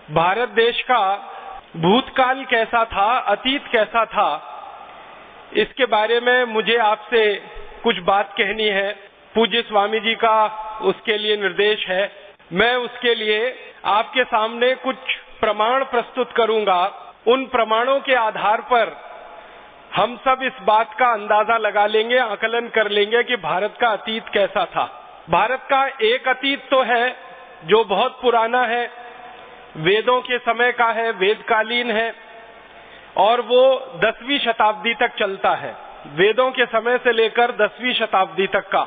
भारत देश का भूतकाल कैसा था, अतीत कैसा था, इसके बारे में मुझे आपसे कुछ बात कहनी है। पूज्य स्वामी जी का उसके लिए निर्देश है। मैं उसके लिए आपके सामने कुछ प्रमाण प्रस्तुत करूंगा। उन प्रमाणों के आधार पर हम सब इस बात का अंदाजा लगा लेंगे, आकलन कर लेंगे कि भारत का अतीत कैसा था। भारत का एक अतीत तो है जो बहुत पुराना है, वेदों के समय का है, वेदकालीन है, और वो 10वीं शताब्दी तक चलता है। वेदों के समय से लेकर 10वीं शताब्दी तक का।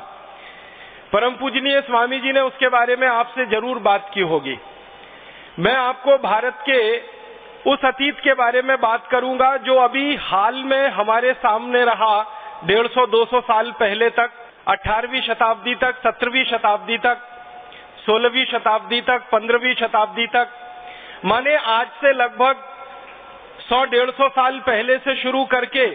परम पूजनीय स्वामी जी ने उसके बारे में आपसे जरूर बात की होगी। मैं आपको भारत के उस अतीत के बारे में बात करूंगा जो अभी हाल में हमारे सामने रहा, 150-200 साल पहले तक, 18वीं शताब्दी तक, 17वीं शताब्दी तक, 16वीं शताब्दी तक, 15वीं शताब्दी तक, माने आज से लगभग 100-150 साल पहले से शुरू करके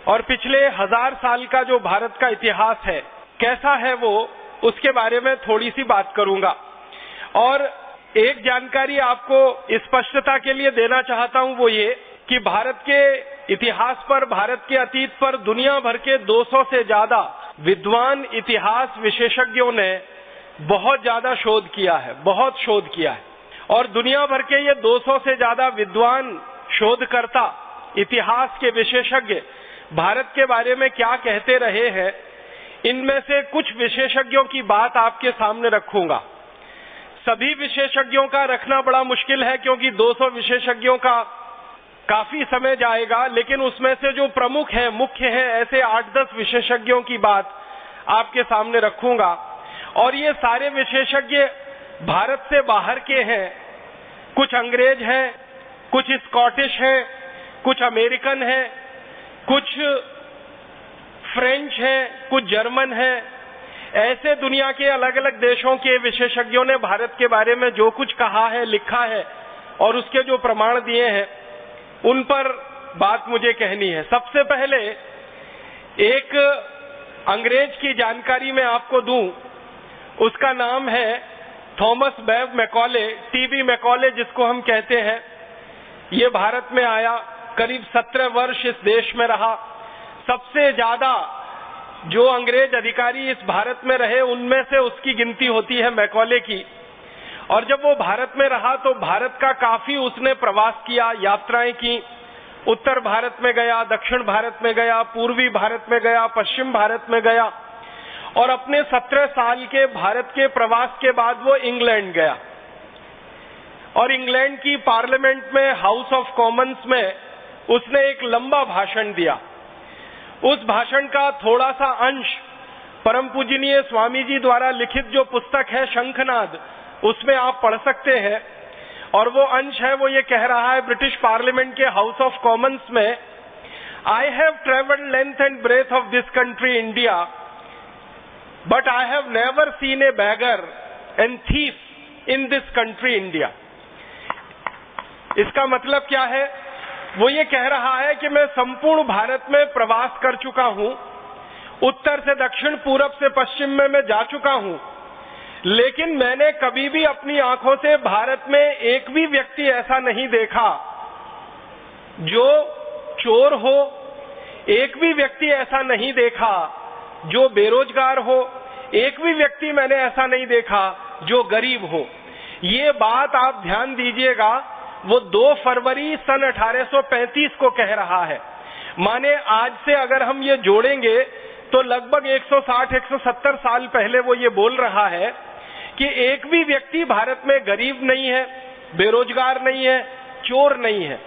और पिछले 1000 साल का जो भारत का इतिहास है कैसा है वो, उसके बारे में थोड़ी सी बात करूंगा। और एक जानकारी आपको स्पष्टता के लिए देना चाहता हूं, वो ये कि भारत के इतिहास पर, भारत के अतीत पर दुनिया भर के 200 से ज्यादा विद्वान इतिहास विशेषज्ञों ने बहुत ज्यादा शोध किया है, बहुत शोध किया है। और दुनिया भर के ये 200 से ज्यादा विद्वान शोधकर्ता, इतिहास के विशेषज्ञ भारत के बारे में क्या कहते रहे हैं, इनमें से कुछ विशेषज्ञों की बात आपके सामने रखूंगा। सभी विशेषज्ञों का रखना बड़ा मुश्किल है क्योंकि 200 विशेषज्ञों का काफी समय जाएगा, लेकिन उसमें से जो प्रमुख हैं, मुख्य हैं, ऐसे 8-10 विशेषज्ञों की बात आपके सामने रखूंगा। और ये सारे विशेषज्ञ भारत से बाहर के हैं। कुछ अंग्रेज हैं, कुछ स्कॉटिश हैं, कुछ अमेरिकन हैं, कुछ फ्रेंच हैं, कुछ जर्मन हैं। ऐसे दुनिया के अलग अलग देशों के विशेषज्ञों ने भारत के बारे में जो कुछ कहा है, लिखा है और उसके जो प्रमाण दिए हैं, उन पर बात मुझे कहनी है। सबसे पहले एक अंग्रेज की जानकारी मैं आपको दूं। उसका नाम है थॉमस बेव मैकॉले, टीबी मैकॉले जिसको हम कहते हैं। ये भारत में आया, करीब 17 वर्ष इस देश में रहा। सबसे ज्यादा जो अंग्रेज अधिकारी इस भारत में रहे उनमें से उसकी गिनती होती है मैकॉले की। और जब वो भारत में रहा तो भारत का काफी उसने प्रवास किया, यात्राएं की। उत्तर भारत में गया, दक्षिण भारत में गया, पूर्वी भारत में गया, पश्चिम भारत में गया। और अपने 17 साल के भारत के प्रवास के बाद वो इंग्लैंड गया और इंग्लैंड की पार्लियामेंट में, हाउस ऑफ कॉमन्स में उसने एक लंबा भाषण दिया। उस भाषण का थोड़ा सा अंश परम पूजनीय स्वामी जी द्वारा लिखित जो पुस्तक है शंखनाद, उसमें आप पढ़ सकते हैं। और वो अंश है, वो ये कह रहा है ब्रिटिश पार्लियामेंट के हाउस ऑफ कॉमन्स में, I have travelled length and breadth of this country India, but I have never seen a beggar and thief in this country India. इसका मतलब क्या है? वो ये कह रहा है कि मैं संपूर्ण भारत में प्रवास कर चुका हूं, उत्तर से दक्षिण, पूरब से पश्चिम में मैं जा चुका हूं, लेकिन मैंने कभी भी अपनी आंखों से भारत में एक भी व्यक्ति ऐसा नहीं देखा जो चोर हो, एक भी व्यक्ति ऐसा नहीं देखा जो बेरोजगार हो, एक भी व्यक्ति मैंने ऐसा नहीं देखा जो गरीब हो। ये बात आप ध्यान दीजिएगा, वो 2 फरवरी सन 1835 को कह रहा है। माने आज से अगर हम ये जोड़ेंगे तो लगभग 160-170 साल पहले वो ये बोल रहा है कि एक भी व्यक्ति भारत में गरीब नहीं है, बेरोजगार नहीं है, चोर नहीं है।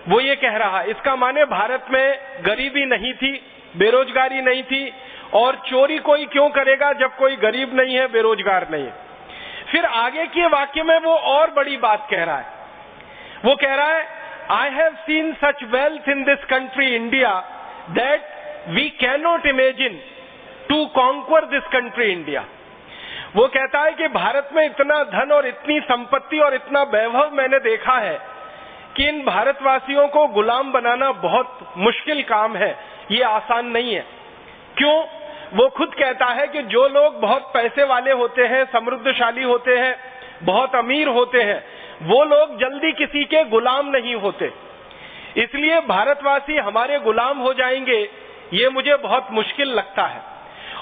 वो ये कह रहा है। इसका माने भारत में गरीबी नहीं थी, बेरोजगारी नहीं थी, और चोरी कोई क्यों करेगा जब कोई गरीब नहीं है, बेरोजगार नहीं है। फिर आगे के वाक्य में वो और बड़ी बात कह रहा है। वो कह रहा है, I have seen such wealth in this country India that we cannot imagine to conquer this country India. वो कहता है कि भारत में इतना धन और इतनी संपत्ति और इतना वैभव मैंने देखा है कि इन भारतवासियों को गुलाम बनाना बहुत मुश्किल काम है, ये आसान नहीं है। क्यों? वो खुद कहता है कि जो लोग बहुत पैसे वाले होते हैं, समृद्धशाली होते हैं, बहुत अमीर होते हैं, वो लोग जल्दी किसी के गुलाम नहीं होते। इसलिए भारतवासी हमारे गुलाम हो जाएंगे, ये मुझे बहुत मुश्किल लगता है।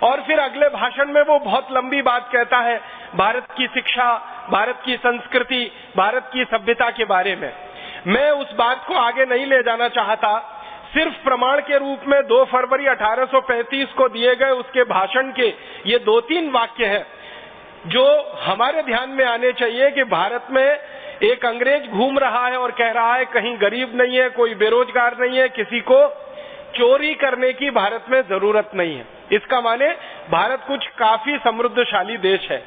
और फिर अगले भाषण में वो बहुत लंबी बात कहता है भारत की शिक्षा, भारत की संस्कृति, भारत की सभ्यता के बारे में। मैं उस बात को आगे नहीं ले जाना चाहता, सिर्फ प्रमाण के रूप में 2 फरवरी 1835 को दिए गए उसके भाषण के ये 2-3 वाक्य हैं जो हमारे ध्यान में आने चाहिए कि भारत में एक अंग्रेज घूम रहा है और कह रहा है कहीं गरीब नहीं है, कोई बेरोजगार नहीं है, किसी को चोरी करने की भारत में जरूरत नहीं है। इसका माने भारत कुछ काफी समृद्धशाली देश है।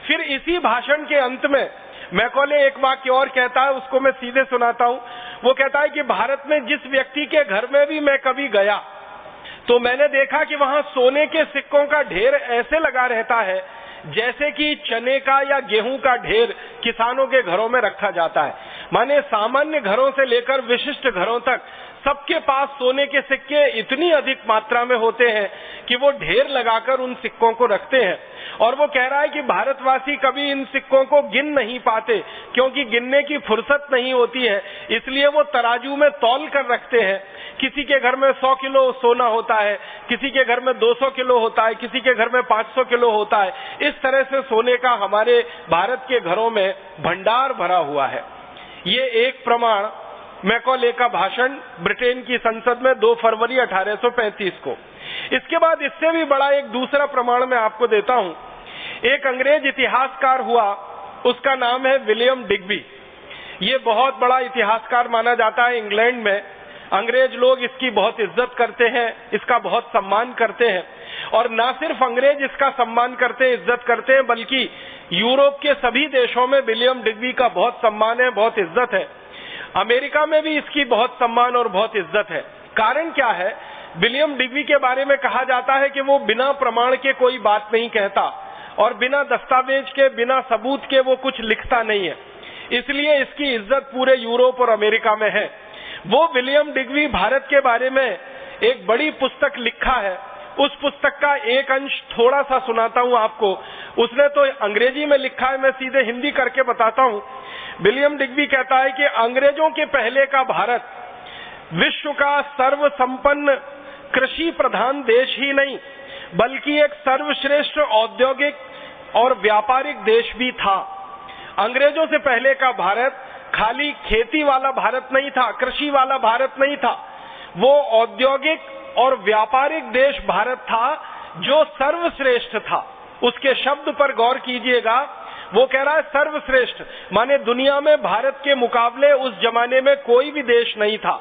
फिर इसी भाषण के अंत में मैकॉले एक वाक्य और कहता है, उसको मैं सीधे सुनाता हूं। वो कहता है कि भारत में जिस व्यक्ति के घर में भी मैं कभी गया तो मैंने देखा कि वहां सोने के सिक्कों का ढेर ऐसे लगा रहता है जैसे कि चने का या गेहूं का ढेर किसानों के घरों में रखा जाता है। माने सामान्य घरों से लेकर विशिष्ट घरों तक सबके पास सोने के सिक्के इतनी अधिक मात्रा में होते हैं कि वो ढेर लगाकर उन सिक्कों को रखते हैं। और वो कह रहा है कि भारतवासी कभी इन सिक्कों को गिन नहीं पाते क्योंकि गिनने की फुर्सत नहीं होती है, इसलिए वो तराजू में तौल कर रखते हैं। किसी के घर में 100 किलो सोना होता है, किसी के घर में 200 किलो होता है, किसी के घर में 500 किलो होता है। इस तरह से सोने का हमारे भारत के घरों में भंडार भरा हुआ है। ये एक प्रमाण मैकॉले का भाषण ब्रिटेन की संसद में 2 फरवरी 1835 को। इसके बाद इससे भी बड़ा एक दूसरा प्रमाण मैं आपको देता हूं। एक अंग्रेज इतिहासकार हुआ, उसका नाम है विलियम डिग्बी। ये बहुत बड़ा इतिहासकार माना जाता है इंग्लैंड में। अंग्रेज लोग इसकी बहुत इज्जत करते हैं, इसका बहुत सम्मान करते हैं। और ना सिर्फ अंग्रेज इसका सम्मान करते हैं, इज्जत करते हैं, बल्कि यूरोप के सभी देशों में विलियम डिग्बी का बहुत सम्मान है, बहुत इज्जत है। अमेरिका में भी इसकी बहुत सम्मान और बहुत इज्जत है। कारण क्या है? विलियम डिग्बी के बारे में कहा जाता है कि वो बिना प्रमाण के कोई बात नहीं कहता और बिना दस्तावेज के, बिना सबूत के वो कुछ लिखता नहीं है। इसलिए इसकी इज्जत पूरे यूरोप और अमेरिका में है। वो विलियम डिग्बी भारत के बारे में एक बड़ी पुस्तक लिखा है। उस पुस्तक का एक अंश थोड़ा सा सुनाता हूं आपको। उसने तो अंग्रेजी में लिखा है, मैं सीधे हिंदी करके बताता हूं। विलियम डिग्बी कहता है कि अंग्रेजों के पहले का भारत विश्व का सर्वसंपन्न कृषि प्रधान देश ही नहीं बल्कि एक सर्वश्रेष्ठ औद्योगिक और व्यापारिक देश भी था। अंग्रेजों से पहले का भारत खाली खेती वाला भारत नहीं था, कृषि वाला भारत नहीं था, वो औद्योगिक और व्यापारिक देश भारत था जो सर्वश्रेष्ठ था। उसके शब्द पर गौर कीजिएगा, वो कह रहा है सर्वश्रेष्ठ, माने दुनिया में भारत के मुकाबले उस जमाने में कोई भी देश नहीं था।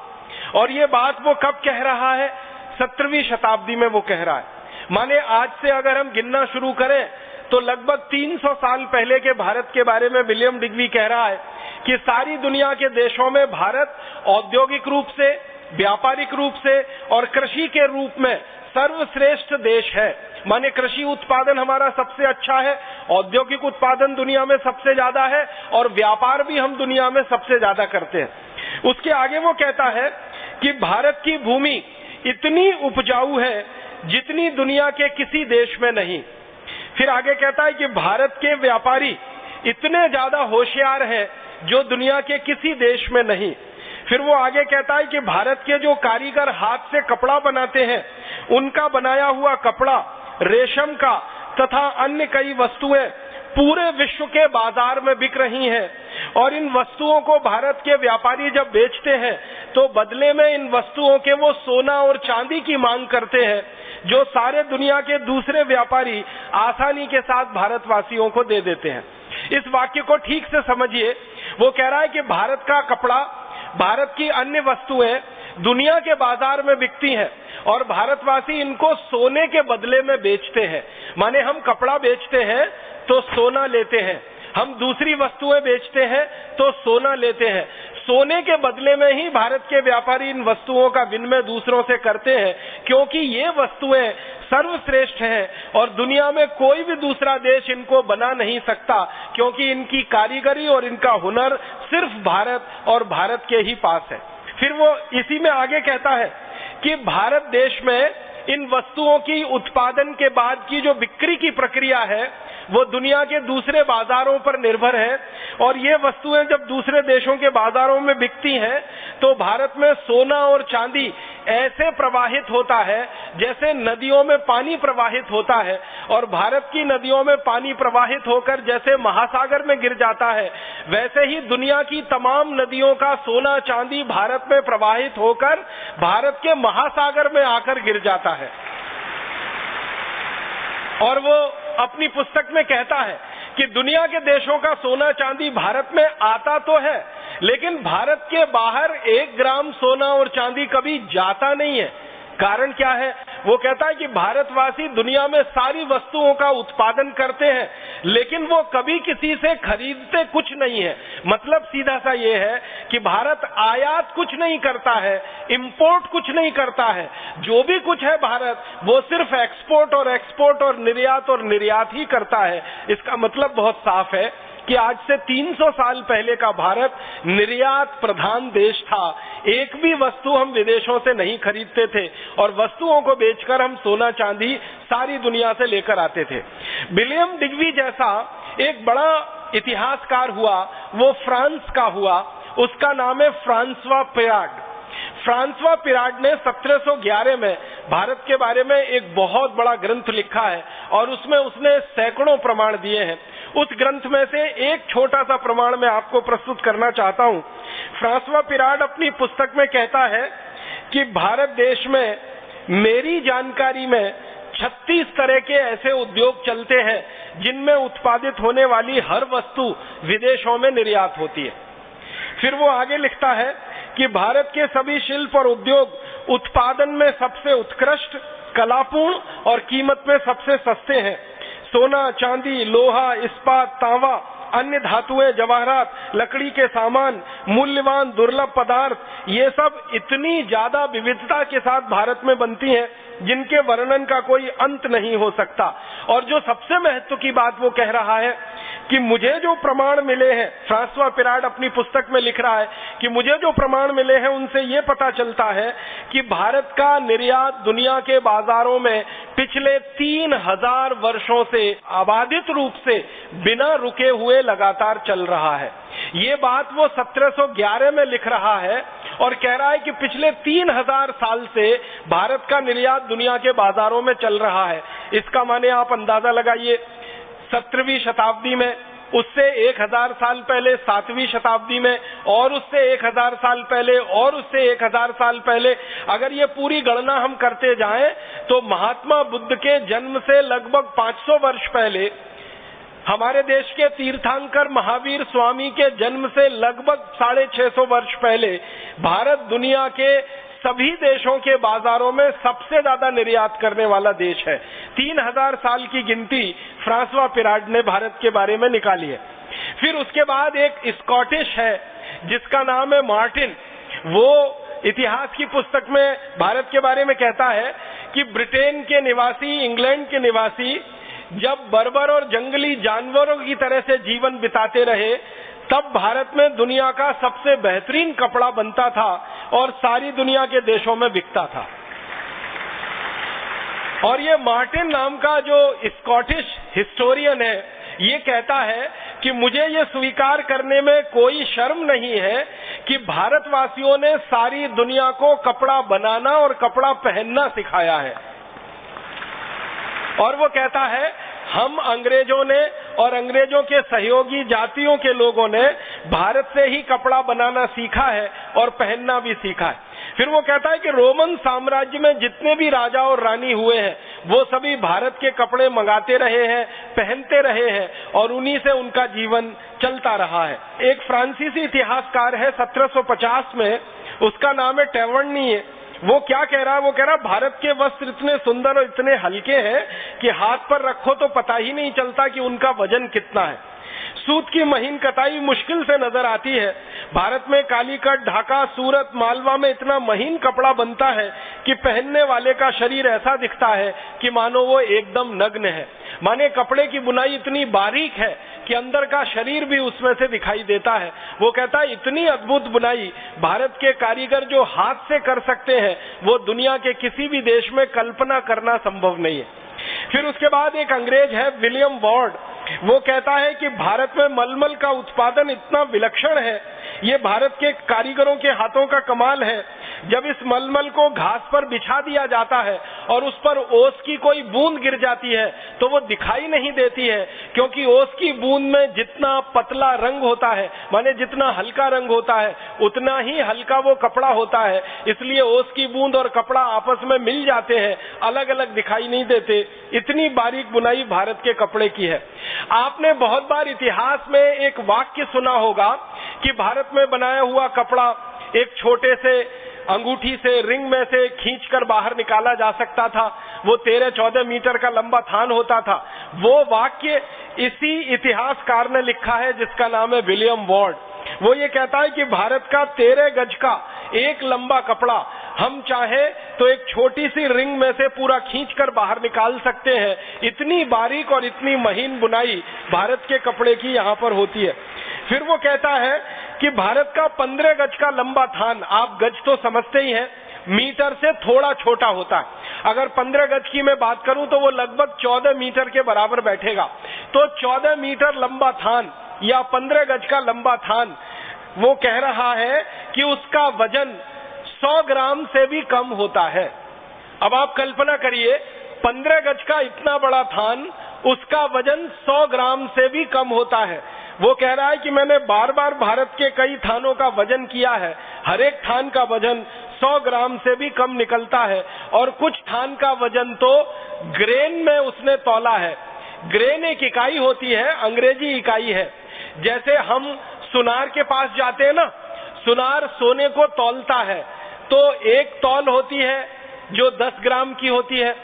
और ये बात वो कब कह रहा है? 17वीं शताब्दी में वो कह रहा है। माने आज से अगर हम गिनना शुरू करें तो लगभग 300 साल पहले के भारत के बारे में विलियम डिग्बी कह रहा है कि सारी दुनिया के देशों में भारत औद्योगिक रूप से, व्यापारिक रूप से और कृषि के रूप में सर्वश्रेष्ठ देश है। माने कृषि उत्पादन हमारा सबसे अच्छा है, औद्योगिक उत्पादन दुनिया में सबसे ज्यादा है और व्यापार भी हम दुनिया में सबसे ज्यादा करते हैं। उसके आगे वो कहता है कि भारत की भूमि इतनी उपजाऊ है जितनी दुनिया के किसी देश में नहीं। फिर आगे कहता है कि भारत के व्यापारी इतने ज्यादा होशियार हैं जो दुनिया के किसी देश में नहीं। फिर वो आगे कहता है कि भारत के जो कारीगर हाथ से कपड़ा बनाते हैं, उनका बनाया हुआ कपड़ा, रेशम का तथा अन्य कई वस्तुएं पूरे विश्व के बाजार में बिक रही हैं। और इन वस्तुओं को भारत के व्यापारी जब बेचते हैं तो बदले में इन वस्तुओं के वो सोना और चांदी की मांग करते हैं जो सारे दुनिया के दूसरे व्यापारी आसानी के साथ भारतवासियों को दे देते हैं। इस वाक्य को ठीक से समझिए। वो कह रहा है कि भारत का कपड़ा, भारत की अन्य वस्तुएं दुनिया के बाजार में बिकती हैं और भारतवासी इनको सोने के बदले में बेचते हैं। माने हम कपड़ा बेचते हैं तो सोना लेते हैं, हम दूसरी वस्तुएं बेचते हैं तो सोना लेते हैं। सोने के बदले में ही भारत के व्यापारी इन वस्तुओं का विनिमय दूसरों से करते हैं क्योंकि ये वस्तुएं सर्वश्रेष्ठ हैं और दुनिया में कोई भी दूसरा देश इनको बना नहीं सकता क्योंकि इनकी कारीगरी और इनका हुनर सिर्फ भारत और भारत के ही पास है। फिर वो इसी में आगे कहता है कि भारत देश में इन वस्तुओं की उत्पादन के बाद की जो बिक्री की प्रक्रिया है वो दुनिया के दूसरे बाजारों पर निर्भर है। और ये वस्तुएं जब दूसरे देशों के बाजारों में बिकती हैं तो भारत में सोना और चांदी ऐसे प्रवाहित होता है जैसे नदियों में पानी प्रवाहित होता है। और भारत की नदियों में पानी प्रवाहित होकर जैसे महासागर में गिर जाता है, वैसे ही दुनिया की तमाम नदियों का सोना चांदी भारत में प्रवाहित होकर भारत के महासागर में आकर गिर जाता है। और वो अपनी पुस्तक में कहता है कि दुनिया के देशों का सोना चांदी भारत में आता तो है, लेकिन भारत के बाहर 1 ग्राम सोना और चांदी कभी जाता नहीं है। कारण क्या है? वो कहता है कि भारतवासी दुनिया में सारी वस्तुओं का उत्पादन करते हैं, लेकिन वो कभी किसी से खरीदते कुछ नहीं है। मतलब सीधा सा ये है कि भारत आयात कुछ नहीं करता है, इंपोर्ट कुछ नहीं करता है। जो भी कुछ है भारत, वो सिर्फ एक्सपोर्ट और निर्यात ही करता है। इसका मतलब बहुत साफ है कि आज से 300 साल पहले का भारत निर्यात प्रधान देश था। एक भी वस्तु हम विदेशों से नहीं खरीदते थे और वस्तुओं को बेचकर हम सोना चांदी सारी दुनिया से लेकर आते थे। विलियम डिग्वी जैसा एक बड़ा इतिहासकार हुआ, वो फ्रांस का हुआ। उसका नाम है फ्रांसवा पिराड। फ्रांसवा पिराड ने 1711 में भारत के बारे में एक बहुत बड़ा ग्रंथ लिखा है और उसमें उसने सैकड़ों प्रमाण दिए हैं। उस ग्रंथ में से एक छोटा सा प्रमाण मैं आपको प्रस्तुत करना चाहता हूं। फ्रांसवा पिराड अपनी पुस्तक में कहता है कि भारत देश में मेरी जानकारी में 36 तरह के ऐसे उद्योग चलते हैं जिनमें उत्पादित होने वाली हर वस्तु विदेशों में निर्यात होती है। फिर वो आगे लिखता है कि भारत के सभी शिल्प और उद्योग उत्पादन में सबसे उत्कृष्ट, कलापूर्ण और कीमत में सबसे सस्ते हैं। सोना, चांदी, लोहा, इस्पात, तांबा, अन्य धातुएं, जवाहरात, लकड़ी के सामान, मूल्यवान दुर्लभ पदार्थ, ये सब इतनी ज्यादा विविधता के साथ भारत में बनती हैं जिनके वर्णन का कोई अंत नहीं हो सकता। और जो सबसे महत्व की बात वो कह रहा है कि मुझे जो प्रमाण मिले हैं, फ्रांसवा पिराड अपनी पुस्तक में लिख रहा है कि मुझे जो प्रमाण मिले हैं उनसे ये पता चलता है कि भारत का निर्यात दुनिया के बाजारों में पिछले 3000 वर्षों से अबाधित रूप से बिना रुके हुए लगातार चल रहा है। ये बात वो 1711 में लिख रहा है और कह रहा है कि पिछले 3000 साल से भारत का निर्यात दुनिया के बाजारों में चल रहा है। इसका माने आप अंदाजा लगाइए, 17वीं शताब्दी में, उससे 1000 साल पहले 7वीं शताब्दी में, और उससे 1000 साल पहले, और उससे 1000 साल पहले, अगर ये पूरी गणना हम करते जाएं तो महात्मा बुद्ध के जन्म से लगभग 500 वर्ष पहले, हमारे देश के तीर्थंकर महावीर स्वामी के जन्म से लगभग 650 वर्ष पहले भारत दुनिया के सभी देशों के बाजारों में सबसे ज्यादा निर्यात करने वाला देश है। 3000 साल की गिनती फ्रांसवा पिराड ने भारत के बारे में निकाली है। फिर उसके बाद एक स्कॉटिश है जिसका नाम है मार्टिन। वो इतिहास की पुस्तक में भारत के बारे में कहता है कि ब्रिटेन के निवासी, इंग्लैंड के निवासी जब बर्बर और जंगली जानवरों की तरह से जीवन बिताते रहे, तब भारत में दुनिया का सबसे बेहतरीन कपड़ा बनता था और सारी दुनिया के देशों में बिकता था। और ये मार्टिन नाम का जो स्कॉटिश हिस्टोरियन है, ये कहता है कि मुझे ये स्वीकार करने में कोई शर्म नहीं है कि भारतवासियों ने सारी दुनिया को कपड़ा बनाना और कपड़ा पहनना सिखाया है। और वो कहता है हम अंग्रेजों ने और अंग्रेजों के सहयोगी जातियों के लोगों ने भारत से ही कपड़ा बनाना सीखा है और पहनना भी सीखा है। फिर वो कहता है कि रोमन साम्राज्य में जितने भी राजा और रानी हुए हैं वो सभी भारत के कपड़े मंगाते रहे हैं, पहनते रहे हैं और उन्हीं से उनका जीवन चलता रहा है। एक फ्रांसीसी इतिहासकार है 1750 में, उसका नाम है टेवर्नी। वो क्या कह रहा है? वो कह रहा है भारत के वस्त्र इतने सुंदर और इतने हल्के हैं कि हाथ पर रखो तो पता ही नहीं चलता कि उनका वजन कितना है। सूत की महीन कताई मुश्किल से नजर आती है। भारत में कालीकट, ढाका, सूरत, मालवा में इतना महीन कपड़ा बनता है कि पहनने वाले का शरीर ऐसा दिखता है कि मानो वो एकदम नग्न है। माने कपड़े की बुनाई इतनी बारीक है कि अंदर का शरीर भी उसमें से दिखाई देता है। वो कहता है इतनी अद्भुत बुनाई भारत के कारीगर जो हाथ से कर सकते हैं वो दुनिया के किसी भी देश में कल्पना करना संभव नहीं है। फिर उसके बाद एक अंग्रेज है विलियम वॉर्ड, वो कहता है कि भारत में मलमल का उत्पादन इतना विलक्षण है, ये भारत के कारीगरों के हाथों का कमाल है। जब इस मलमल को घास पर बिछा दिया जाता है और उस पर ओस की कोई बूंद गिर जाती है तो वो दिखाई नहीं देती है, क्योंकि ओस की बूंद में जितना पतला रंग होता है, माने जितना हल्का रंग होता है, उतना ही हल्का वो कपड़ा होता है। इसलिए ओस की बूंद और कपड़ा आपस में मिल जाते हैं, अलग अलग दिखाई नहीं देते। इतनी बारीक बुनाई भारत के कपड़े की है। आपने बहुत बार इतिहास में एक वाक्य सुना होगा कि भारत में बनाया हुआ कपड़ा एक छोटे से अंगूठी से, रिंग में से खींचकर बाहर निकाला जा सकता था, वो 13-14 मीटर का लंबा थान होता था। वो वाक्य इसी इतिहासकार ने लिखा है जिसका नाम है विलियम वॉर्ड। वो ये कहता है कि भारत का 13 गज का एक लंबा कपड़ा हम चाहे तो एक छोटी सी रिंग में से पूरा खींचकर बाहर निकाल सकते हैं। इतनी बारीक और इतनी महीन बुनाई भारत के कपड़े की यहाँ पर होती है। फिर वो कहता है कि भारत का 15 गज का लंबा थान, आप गज तो समझते ही हैं, मीटर से थोड़ा छोटा होता है। अगर 15 गज की मैं बात करूं तो वो लगभग 14 मीटर के बराबर बैठेगा। तो 14 मीटर लंबा थान या 15 गज का लंबा थान, वो कह रहा है कि उसका वजन 100 ग्राम से भी कम होता है। अब आप कल्पना करिए, 15 गज का इतना बड़ा थान, उसका वजन 100 ग्राम से भी कम होता है। वो कह रहा है कि मैंने बार बार भारत के कई थानों का वजन किया है, हर एक थान का वजन 100 ग्राम से भी कम निकलता है, और कुछ थान का वजन तो ग्रेन में उसने तौला है। ग्रेन एक इकाई होती है, अंग्रेजी इकाई है। जैसे हम सुनार के पास जाते हैं ना, सुनार सोने को तौलता है, तो एक तौल होती है जो 10 ग्राम की होती है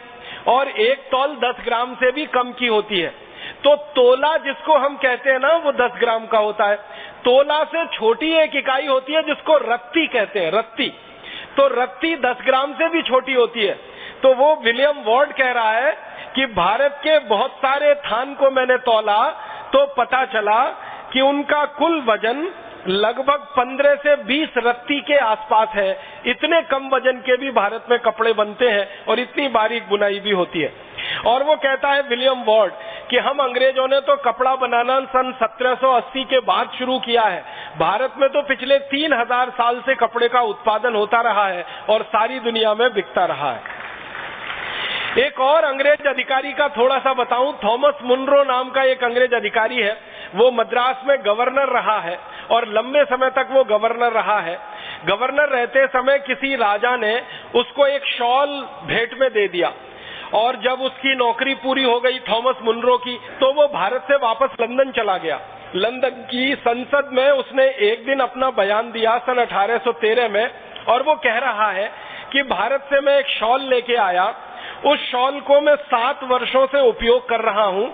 और एक तौल 10 ग्राम से भी कम की होती है। तो तोला जिसको हम कहते हैं ना, वो 10 ग्राम का होता है। तोला से छोटी एक इकाई होती है जिसको रत्ती कहते हैं, रत्ती। तो रत्ती 10 ग्राम से भी छोटी होती है। तो वो विलियम वॉर्ड कह रहा है कि भारत के बहुत सारे थान को मैंने तौला तो पता चला कि उनका कुल वजन लगभग 15 से 20 रत्ती के आसपास है। इतने कम वजन के भी भारत में कपड़े बनते हैं और इतनी बारीक बुनाई भी होती है। और वो कहता है विलियम वॉर्ड कि हम अंग्रेजों ने तो कपड़ा बनाना सन 1780 के बाद शुरू किया है, भारत में तो पिछले 3000 साल से कपड़े का उत्पादन होता रहा है और सारी दुनिया में बिकता रहा है। एक और अंग्रेज अधिकारी का थोड़ा सा बताऊं, थॉमस मुनरो नाम का एक अंग्रेज अधिकारी है। वो मद्रास में गवर्नर रहा है और लंबे समय तक वो गवर्नर रहा है। गवर्नर रहते समय किसी राजा ने उसको एक शॉल भेंट में दे दिया, और जब उसकी नौकरी पूरी हो गई थॉमस मुनरो की, तो वो भारत से वापस लंदन चला गया। लंदन की संसद में उसने एक दिन अपना बयान दिया सन 1813 में, और वो कह रहा है कि भारत से मैं एक शॉल लेके आया, उस शॉल को मैं 7 वर्षों से उपयोग कर रहा हूँ,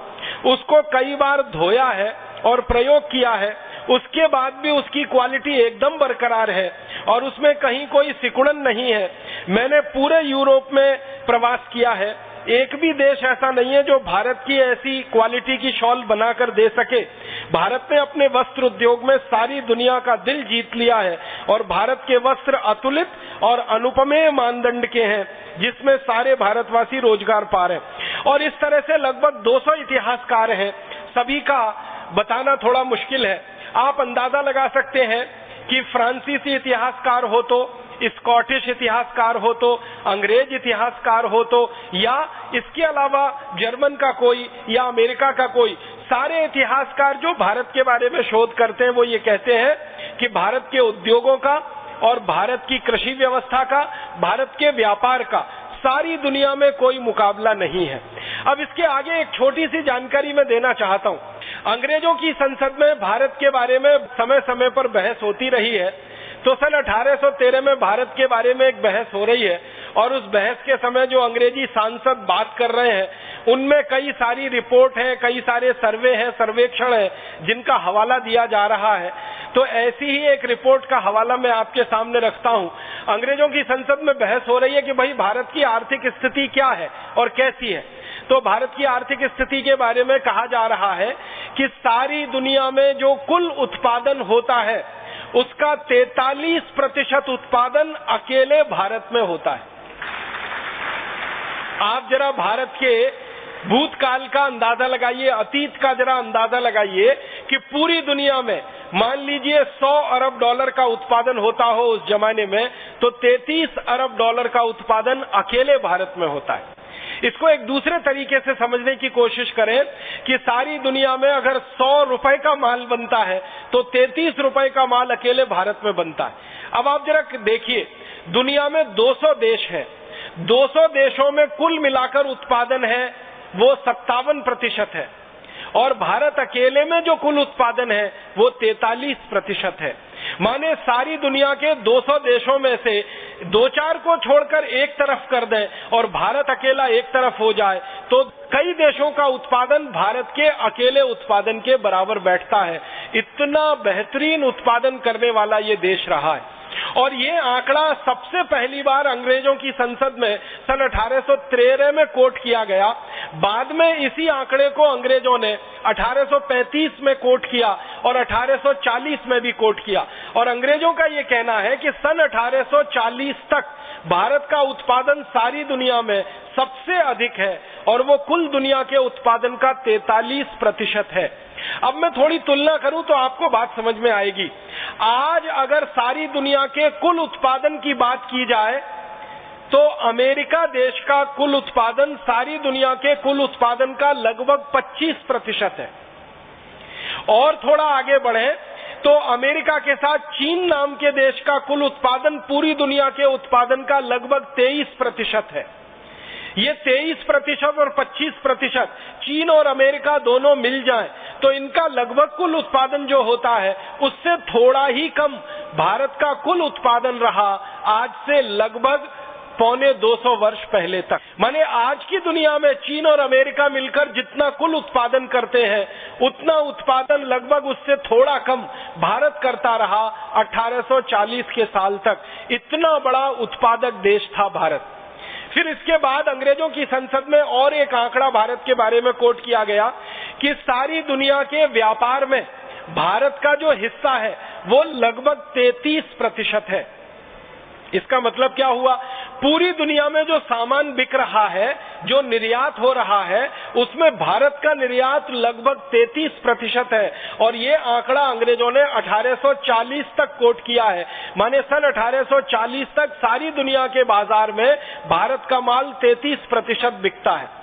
उसको कई बार धोया है और प्रयोग किया है, उसके बाद भी उसकी क्वालिटी एकदम बरकरार है और उसमें कहीं कोई सिकुड़न नहीं है। मैंने पूरे यूरोप में प्रवास किया है, एक भी देश ऐसा नहीं है जो भारत की ऐसी क्वालिटी की शॉल बनाकर दे सके। भारत ने अपने वस्त्र उद्योग में सारी दुनिया का दिल जीत लिया है और भारत के वस्त्र अतुलित और अनुपमेय मानदंड के हैं, जिसमें सारे भारतवासी रोजगार पा रहे हैं। और इस तरह से लगभग 200 इतिहासकार हैं, सभी का बताना थोड़ा मुश्किल है। आप अंदाजा लगा सकते हैं कि फ्रांसीसी इतिहासकार हो तो, स्कॉटिश इतिहासकार हो तो, अंग्रेज इतिहासकार हो तो, या इसके अलावा जर्मन का कोई या अमेरिका का कोई, सारे इतिहासकार जो भारत के बारे में शोध करते हैं वो ये कहते हैं कि भारत के उद्योगों का और भारत की कृषि व्यवस्था का, भारत के व्यापार का सारी दुनिया में कोई मुकाबला नहीं है। अब इसके आगे एक छोटी सी जानकारी मैं देना चाहता हूँ। अंग्रेजों की संसद में भारत के बारे में समय समय पर बहस होती रही है। तो सन 1813 में भारत के बारे में एक बहस हो रही है, और उस बहस के समय जो अंग्रेजी सांसद बात कर रहे हैं उनमें कई सारी रिपोर्ट है, कई सारे सर्वे हैं, सर्वेक्षण है, जिनका हवाला दिया जा रहा है। तो ऐसी ही एक रिपोर्ट का हवाला मैं आपके सामने रखता हूं। अंग्रेजों की संसद में बहस हो रही है कि भाई भारत की आर्थिक स्थिति क्या है और कैसी है। तो भारत की आर्थिक स्थिति के बारे में कहा जा रहा है कि सारी दुनिया में जो कुल उत्पादन होता है उसका 43% उत्पादन अकेले भारत में होता है। आप जरा भारत के भूतकाल का अंदाजा लगाइए, अतीत का जरा अंदाजा लगाइए कि पूरी दुनिया में मान लीजिए 100 अरब डॉलर का उत्पादन होता हो उस जमाने में, तो 33 अरब डॉलर का उत्पादन अकेले भारत में होता है। इसको एक दूसरे तरीके से समझने की कोशिश करें कि सारी दुनिया में अगर 100 रुपए का माल बनता है तो 33 रुपए का माल अकेले भारत में बनता है। अब आप जरा देखिए, दुनिया में 200 देश हैं, 200 देशों में कुल मिलाकर उत्पादन है वो 57% है, और भारत अकेले में जो कुल उत्पादन है वो 43% है। माने सारी दुनिया के 200 देशों में से 2-4 को छोड़कर एक तरफ कर दें और भारत अकेला एक तरफ हो जाए तो कई देशों का उत्पादन भारत के अकेले उत्पादन के बराबर बैठता है। इतना बेहतरीन उत्पादन करने वाला ये देश रहा है। और ये आंकड़ा सबसे पहली बार अंग्रेजों की संसद में सन 1813 में कोट किया गया। बाद में इसी आंकड़े को अंग्रेजों ने 1835 में कोट किया और 1840 में भी कोट किया। और अंग्रेजों का ये कहना है कि सन 1840 तक भारत का उत्पादन सारी दुनिया में सबसे अधिक है और वो कुल दुनिया के उत्पादन का 43% है। अब मैं थोड़ी तुलना करूं तो आपको बात समझ में आएगी। आज अगर सारी दुनिया के कुल उत्पादन की बात की जाए तो अमेरिका देश का कुल उत्पादन सारी दुनिया के कुल उत्पादन का लगभग 25% है। और थोड़ा आगे बढ़े तो अमेरिका के साथ चीन नाम के देश का कुल उत्पादन पूरी दुनिया के उत्पादन का लगभग 23% है। ये 23% और 25% चीन और अमेरिका दोनों मिल जाएं तो इनका लगभग कुल उत्पादन जो होता है उससे थोड़ा ही कम भारत का कुल उत्पादन रहा आज से लगभग 250 वर्ष पहले तक। माने आज की दुनिया में चीन और अमेरिका मिलकर जितना कुल उत्पादन करते हैं उतना उत्पादन लगभग उससे थोड़ा कम भारत करता रहा 1840 के साल तक। इतना बड़ा उत्पादक देश था भारत। फिर इसके बाद अंग्रेजों की संसद में और एक आंकड़ा भारत के बारे में कोट किया गया कि सारी दुनिया के व्यापार में भारत का जो हिस्सा है वो लगभग 33% है। इसका मतलब क्या हुआ? पूरी दुनिया में जो सामान बिक रहा है, जो निर्यात हो रहा है, उसमें भारत का निर्यात लगभग 33% है। और ये आंकड़ा अंग्रेजों ने 1840 तक कोट किया है। माने सन 1840 तक सारी दुनिया के बाजार में भारत का माल 33% बिकता है।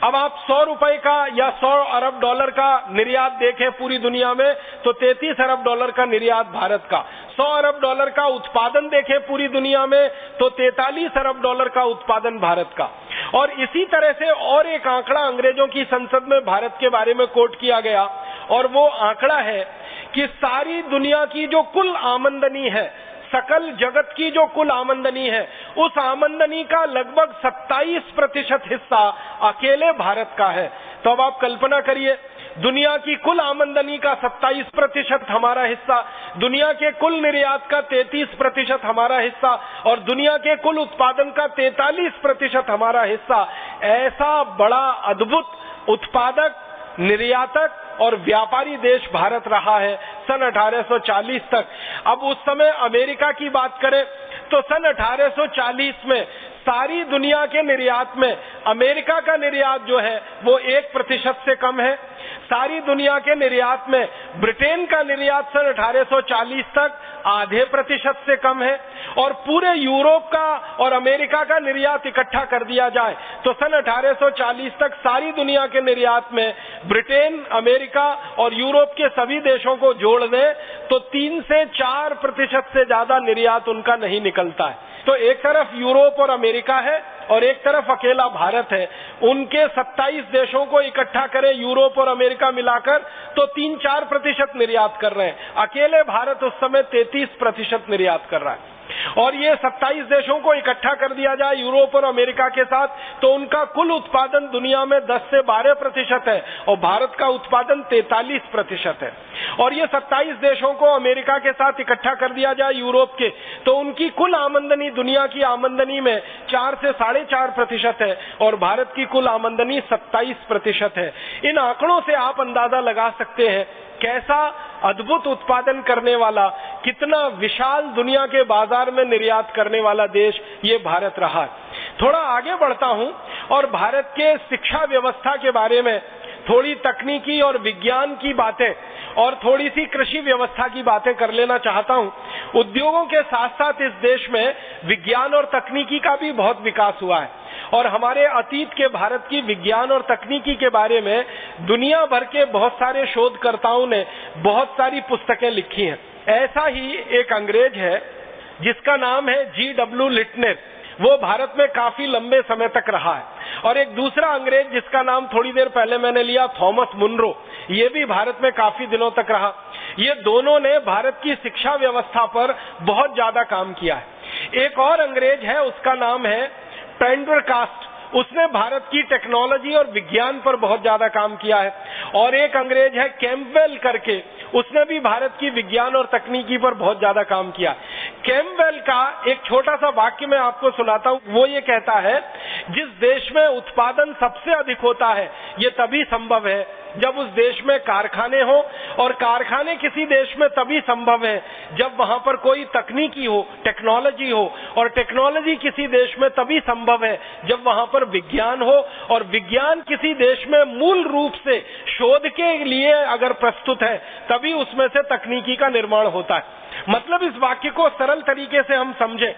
अब आप 100 रुपए का या 100 अरब डॉलर का निर्यात देखें पूरी दुनिया में तो 33 अरब डॉलर का निर्यात भारत का। 100 अरब डॉलर का उत्पादन देखें पूरी दुनिया में तो 43 अरब डॉलर का उत्पादन भारत का। और इसी तरह से और एक आंकड़ा अंग्रेजों की संसद में भारत के बारे में कोट किया गया और वो आंकड़ा है कि सारी दुनिया की जो कुल आमदनी है, सकल जगत की जो कुल आमदनी है, उस आमदनी का लगभग 27% हिस्सा अकेले भारत का है। तो अब आप कल्पना करिए, दुनिया की कुल आमदनी का 27% हमारा हिस्सा, दुनिया के कुल निर्यात का 33% हमारा हिस्सा और दुनिया के कुल उत्पादन का 43% हमारा हिस्सा। ऐसा बड़ा अद्भुत उत्पादक, निर्यातक और व्यापारी देश भारत रहा है सन 1840 तक। अब उस समय अमेरिका की बात करें तो सन 1840 में सारी दुनिया के निर्यात में अमेरिका का निर्यात जो है वो 1% से कम है। सारी दुनिया के निर्यात में ब्रिटेन का निर्यात सन 1840 तक % से कम है। और पूरे यूरोप का और अमेरिका का निर्यात इकट्ठा कर दिया जाए तो सन 1840 तक सारी दुनिया के निर्यात में ब्रिटेन, अमेरिका और यूरोप के सभी देशों को जोड़ दें तो 3 से 4% से ज्यादा निर्यात उनका नहीं निकलता है। तो एक तरफ यूरोप और अमेरिका है और एक तरफ अकेला भारत है। उनके 27 देशों को इकट्ठा करें यूरोप और अमेरिका मिलाकर तो 3-4% निर्यात कर रहे हैं। अकेले भारत उस समय 33% निर्यात कर रहा है। और ये 27 देशों को इकट्ठा कर दिया जाए यूरोप और अमेरिका के साथ तो उनका कुल उत्पादन दुनिया में 10 से 12% है और भारत का उत्पादन 43% है। और ये 27 देशों को अमेरिका के साथ इकट्ठा कर दिया जाए यूरोप के तो उनकी कुल आमदनी दुनिया की आमदनी में 4 से 4.5% है और भारत की कुल आमदनी 27% है। इन आंकड़ों से आप अंदाजा लगा सकते हैं कैसा अद्भुत उत्पादन करने वाला, कितना विशाल दुनिया के बाजार में निर्यात करने वाला देश ये भारत रहा है। थोड़ा आगे बढ़ता हूं और भारत के शिक्षा व्यवस्था के बारे में, थोड़ी तकनीकी और विज्ञान की बातें और थोड़ी सी कृषि व्यवस्था की बातें कर लेना चाहता हूं। उद्योगों के साथ साथ इस देश में विज्ञान और तकनीकी का भी बहुत विकास हुआ है और हमारे अतीत के भारत की विज्ञान और तकनीकी के बारे में दुनिया भर के बहुत सारे शोधकर्ताओं ने बहुत सारी पुस्तकें लिखी हैं। ऐसा ही एक अंग्रेज है जिसका नाम है G.W. लिटनेर, वो भारत में काफी लंबे समय तक रहा है। और एक दूसरा अंग्रेज जिसका नाम थोड़ी देर पहले मैंने लिया, थॉमस मुनरो, ये भी भारत में काफी दिनों तक रहा। ये दोनों ने भारत की शिक्षा व्यवस्था पर बहुत ज्यादा काम किया है। एक और अंग्रेज है, उसका नाम है पेंडरकास्ट, उसने भारत की टेक्नोलॉजी और विज्ञान पर बहुत ज्यादा काम किया है। और एक अंग्रेज है कैम्पबेल करके, उसने भी भारत की विज्ञान और तकनीकी पर बहुत ज्यादा काम किया। कैम्पबेल का एक छोटा सा वाक्य मैं आपको सुनाता हूं। वो ये कहता है, जिस देश में उत्पादन सबसे अधिक होता है ये तभी संभव है जब उस देश में कारखाने हो, और कारखाने किसी देश में तभी संभव है जब वहां पर कोई तकनीकी हो, टेक्नोलॉजी हो, और टेक्नोलॉजी किसी देश में तभी संभव है जब वहां पर विज्ञान हो, और विज्ञान किसी देश में मूल रूप से शोध के लिए अगर प्रस्तुत है तभी उसमें से तकनीकी का निर्माण होता है। मतलब इस वाक्य को सरल तरीके से हम समझें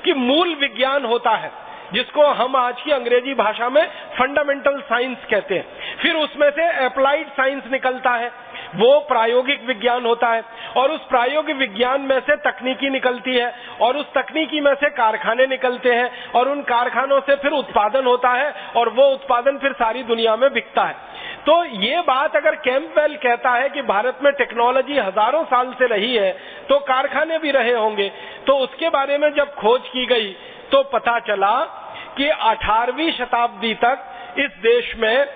कि मूल विज्ञान होता है जिसको हम आज की अंग्रेजी भाषा में फंडामेंटल साइंस कहते हैं, फिर उसमें से अप्लाइड साइंस निकलता है, वो प्रायोगिक विज्ञान होता है, और उस प्रायोगिक विज्ञान में से तकनीकी निकलती है, और उस तकनीकी में से कारखाने निकलते हैं, और उन कारखानों से फिर उत्पादन होता है, और वो उत्पादन फिर सारी दुनिया में बिकता है। तो ये बात अगर कैम्पबेल कहता है कि भारत में टेक्नोलॉजी हजारों साल से रही है तो कारखाने भी रहे होंगे, तो उसके बारे में जब खोज की गई तो पता चला कि 18वीं शताब्दी तक इस देश में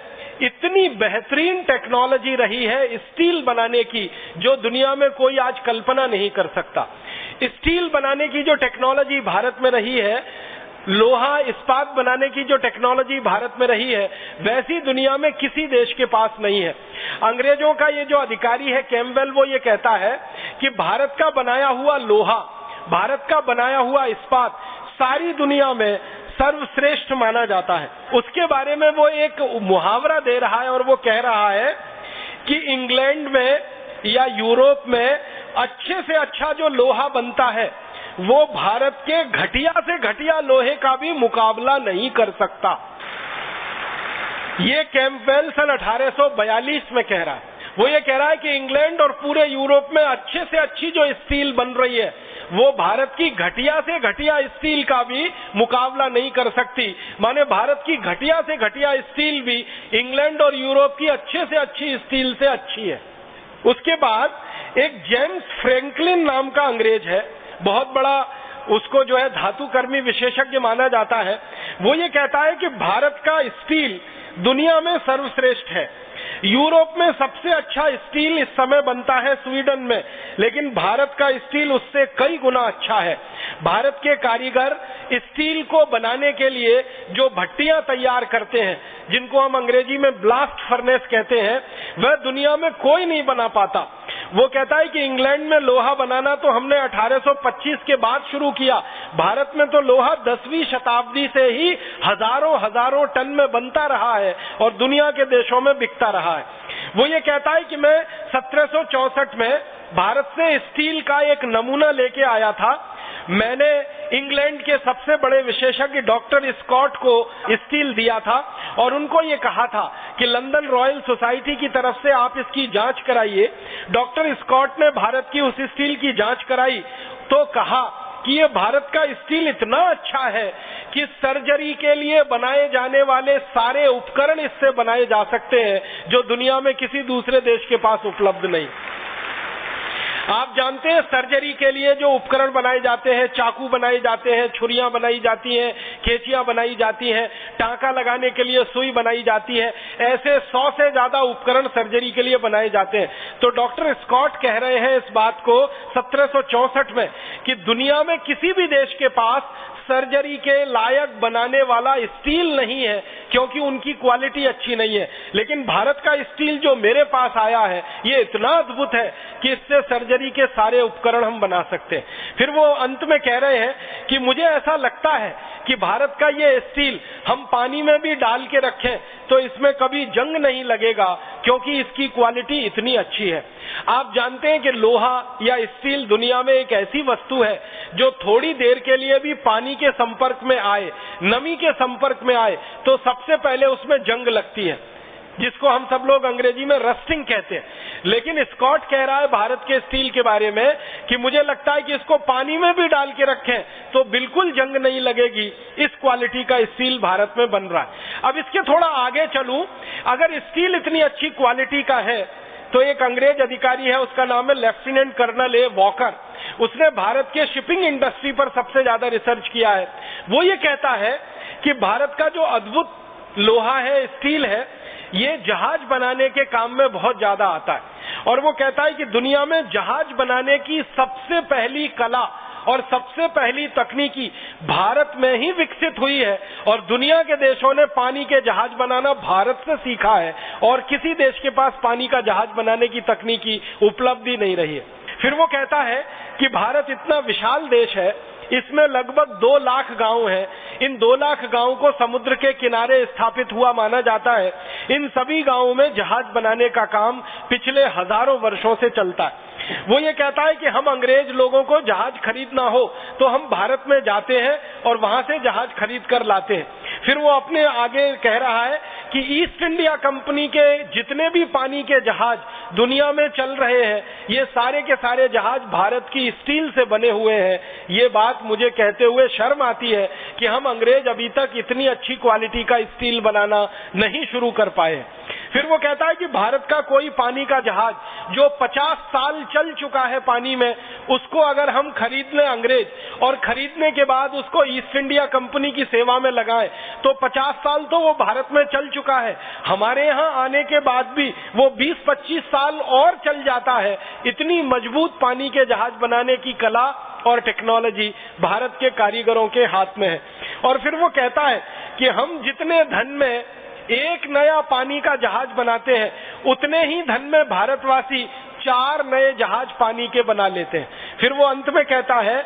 इतनी बेहतरीन टेक्नोलॉजी रही है स्टील बनाने की जो दुनिया में कोई आज कल्पना नहीं कर सकता। स्टील बनाने की जो टेक्नोलॉजी भारत में रही है, लोहा इस्पात बनाने की जो टेक्नोलॉजी भारत में रही है, वैसी दुनिया में किसी देश के पास नहीं है। अंग्रेजों का ये जो अधिकारी है कैम्पबेल, वो ये कहता है कि भारत का बनाया हुआ लोहा, भारत का बनाया हुआ इस्पात सारी दुनिया में सर्वश्रेष्ठ माना जाता है। उसके बारे में वो एक मुहावरा दे रहा है और वो कह रहा है कि इंग्लैंड में या यूरोप में अच्छे से अच्छा जो लोहा बनता है वो भारत के घटिया से घटिया लोहे का भी मुकाबला नहीं कर सकता। ये कैम्पबेल सन 1842 में कह रहा है। वो ये कह रहा है कि इंग्लैंड और पूरे यूरोप में अच्छे से अच्छी जो स्टील बन रही है वो भारत की घटिया से घटिया स्टील का भी मुकाबला नहीं कर सकती। माने भारत की घटिया से घटिया स्टील भी इंग्लैंड और यूरोप की अच्छे से अच्छी स्टील से अच्छी है। उसके बाद एक जेम्स फ्रैंकलिन नाम का अंग्रेज है, बहुत बड़ा उसको जो है धातुकर्मी विशेषज्ञ माना जाता है। वो ये कहता है कि भारत का स्टील दुनिया में सर्वश्रेष्ठ है। यूरोप में सबसे अच्छा स्टील इस समय बनता है स्वीडन में, लेकिन भारत का स्टील उससे कई गुना अच्छा है। भारत के कारीगर स्टील को बनाने के लिए जो भट्टियां तैयार करते हैं, जिनको हम अंग्रेजी में ब्लास्ट फर्नेस कहते हैं, वह दुनिया में कोई नहीं बना पाता। वो कहता है कि इंग्लैंड में लोहा बनाना तो हमने 1825 के बाद शुरू किया, भारत में तो लोहा 10वीं शताब्दी से ही हजारों टन में बनता रहा है और दुनिया के देशों में बिकता रहा है। वो ये कहता है कि मैं 1764 में भारत से स्टील का एक नमूना लेके आया था। मैंने इंग्लैंड के सबसे बड़े विशेषज्ञ डॉक्टर स्कॉट को स्टील दिया था और उनको ये कहा था कि लंदन रॉयल सोसाइटी की तरफ से आप इसकी जांच कराइए। डॉक्टर स्कॉट ने भारत की उस स्टील की जांच कराई तो कहा कि ये भारत का स्टील इतना अच्छा है कि सर्जरी के लिए बनाए जाने वाले सारे उपकरण इससे बनाए जा सकते हैं जो दुनिया में किसी दूसरे देश के पास उपलब्ध नहीं। आप जानते हैं सर्जरी के लिए जो उपकरण बनाए जाते हैं, चाकू बनाए जाते हैं, छुरियां बनाई जाती हैं, कैंचियां बनाई जाती हैं, टांका लगाने के लिए सुई बनाई जाती है, ऐसे 100 से ज्यादा उपकरण सर्जरी के लिए बनाए जाते हैं। तो डॉक्टर स्कॉट कह रहे हैं इस बात को 1764 में कि दुनिया में किसी भी देश के पास सर्जरी के लायक बनाने वाला स्टील नहीं है क्योंकि उनकी क्वालिटी अच्छी नहीं है, लेकिन भारत का स्टील जो मेरे पास आया है ये इतना अद्भुत है कि इससे सर्जरी के सारे उपकरण हम बना सकते हैं। फिर वो अंत में कह रहे हैं कि मुझे ऐसा लगता है कि भारत का ये स्टील हम पानी में भी डाल के रखें तो इसमें कभी जंग नहीं लगेगा, क्योंकि इसकी क्वालिटी इतनी अच्छी है। आप जानते हैं कि लोहा या स्टील दुनिया में एक ऐसी वस्तु है जो थोड़ी देर के लिए भी पानी के संपर्क में आए, नमी के संपर्क में आए, तो सबसे पहले उसमें जंग लगती है, जिसको हम सब लोग अंग्रेजी में रस्टिंग कहते हैं। लेकिन स्कॉट कह रहा है भारत के स्टील के बारे में कि मुझे लगता है कि इसको पानी में भी डाल के रखें तो बिल्कुल जंग नहीं लगेगी। इस क्वालिटी का स्टील भारत में बन रहा है। अब इसके थोड़ा आगे चलूं, अगर स्टील इतनी अच्छी क्वालिटी का है तो एक अंग्रेज अधिकारी है, उसका नाम है लेफ्टिनेंट कर्नल ए वॉकर। उसने भारत के शिपिंग इंडस्ट्री पर सबसे ज्यादा रिसर्च किया है। वो ये कहता है कि भारत का जो अद्भुत लोहा है, स्टील है, ये जहाज बनाने के काम में बहुत ज्यादा आता है। और वो कहता है कि दुनिया में जहाज बनाने की सबसे पहली कला और सबसे पहली तकनीकी भारत में ही विकसित हुई है, और दुनिया के देशों ने पानी के जहाज बनाना भारत से सीखा है, और किसी देश के पास पानी का जहाज बनाने की तकनीकी उपलब्धि नहीं रही है। फिर वो कहता है कि भारत इतना विशाल देश है, इसमें लगभग 2 लाख गांव हैं। इन 2 लाख गांव को समुद्र के किनारे स्थापित हुआ माना जाता है। इन सभी गांवों में जहाज बनाने का काम पिछले हजारों वर्षों से चलता है। वो ये कहता है कि हम अंग्रेज लोगों को जहाज खरीदना हो तो हम भारत में जाते हैं और वहां से जहाज खरीद कर लाते हैं। फिर वो अपने आगे कह रहा है कि ईस्ट इंडिया कंपनी के जितने भी पानी के जहाज दुनिया में चल रहे हैं, ये सारे के सारे जहाज भारत की स्टील से बने हुए हैं। ये बात मुझे कहते हुए शर्म आती है कि हम अंग्रेज अभी तक इतनी अच्छी क्वालिटी का स्टील बनाना नहीं शुरू कर पाए। फिर वो कहता है कि भारत का कोई पानी का जहाज जो 50 साल चल चुका है पानी में, उसको अगर हम खरीद लें अंग्रेज, और खरीदने के बाद उसको ईस्ट इंडिया कंपनी की सेवा में लगाएं, तो 50 साल तो वो भारत में चल चुका है, हमारे यहाँ आने के बाद भी वो 20-25 साल और चल जाता है। इतनी मजबूत पानी के जहाज बनाने की कला और टेक्नोलॉजी भारत के कारीगरों के हाथ में है। और फिर वो कहता है कि हम जितने धन में एक नया पानी का जहाज बनाते हैं, उतने ही धन में भारतवासी 4 नए जहाज पानी के बना लेते हैं। फिर वो अंत में कहता है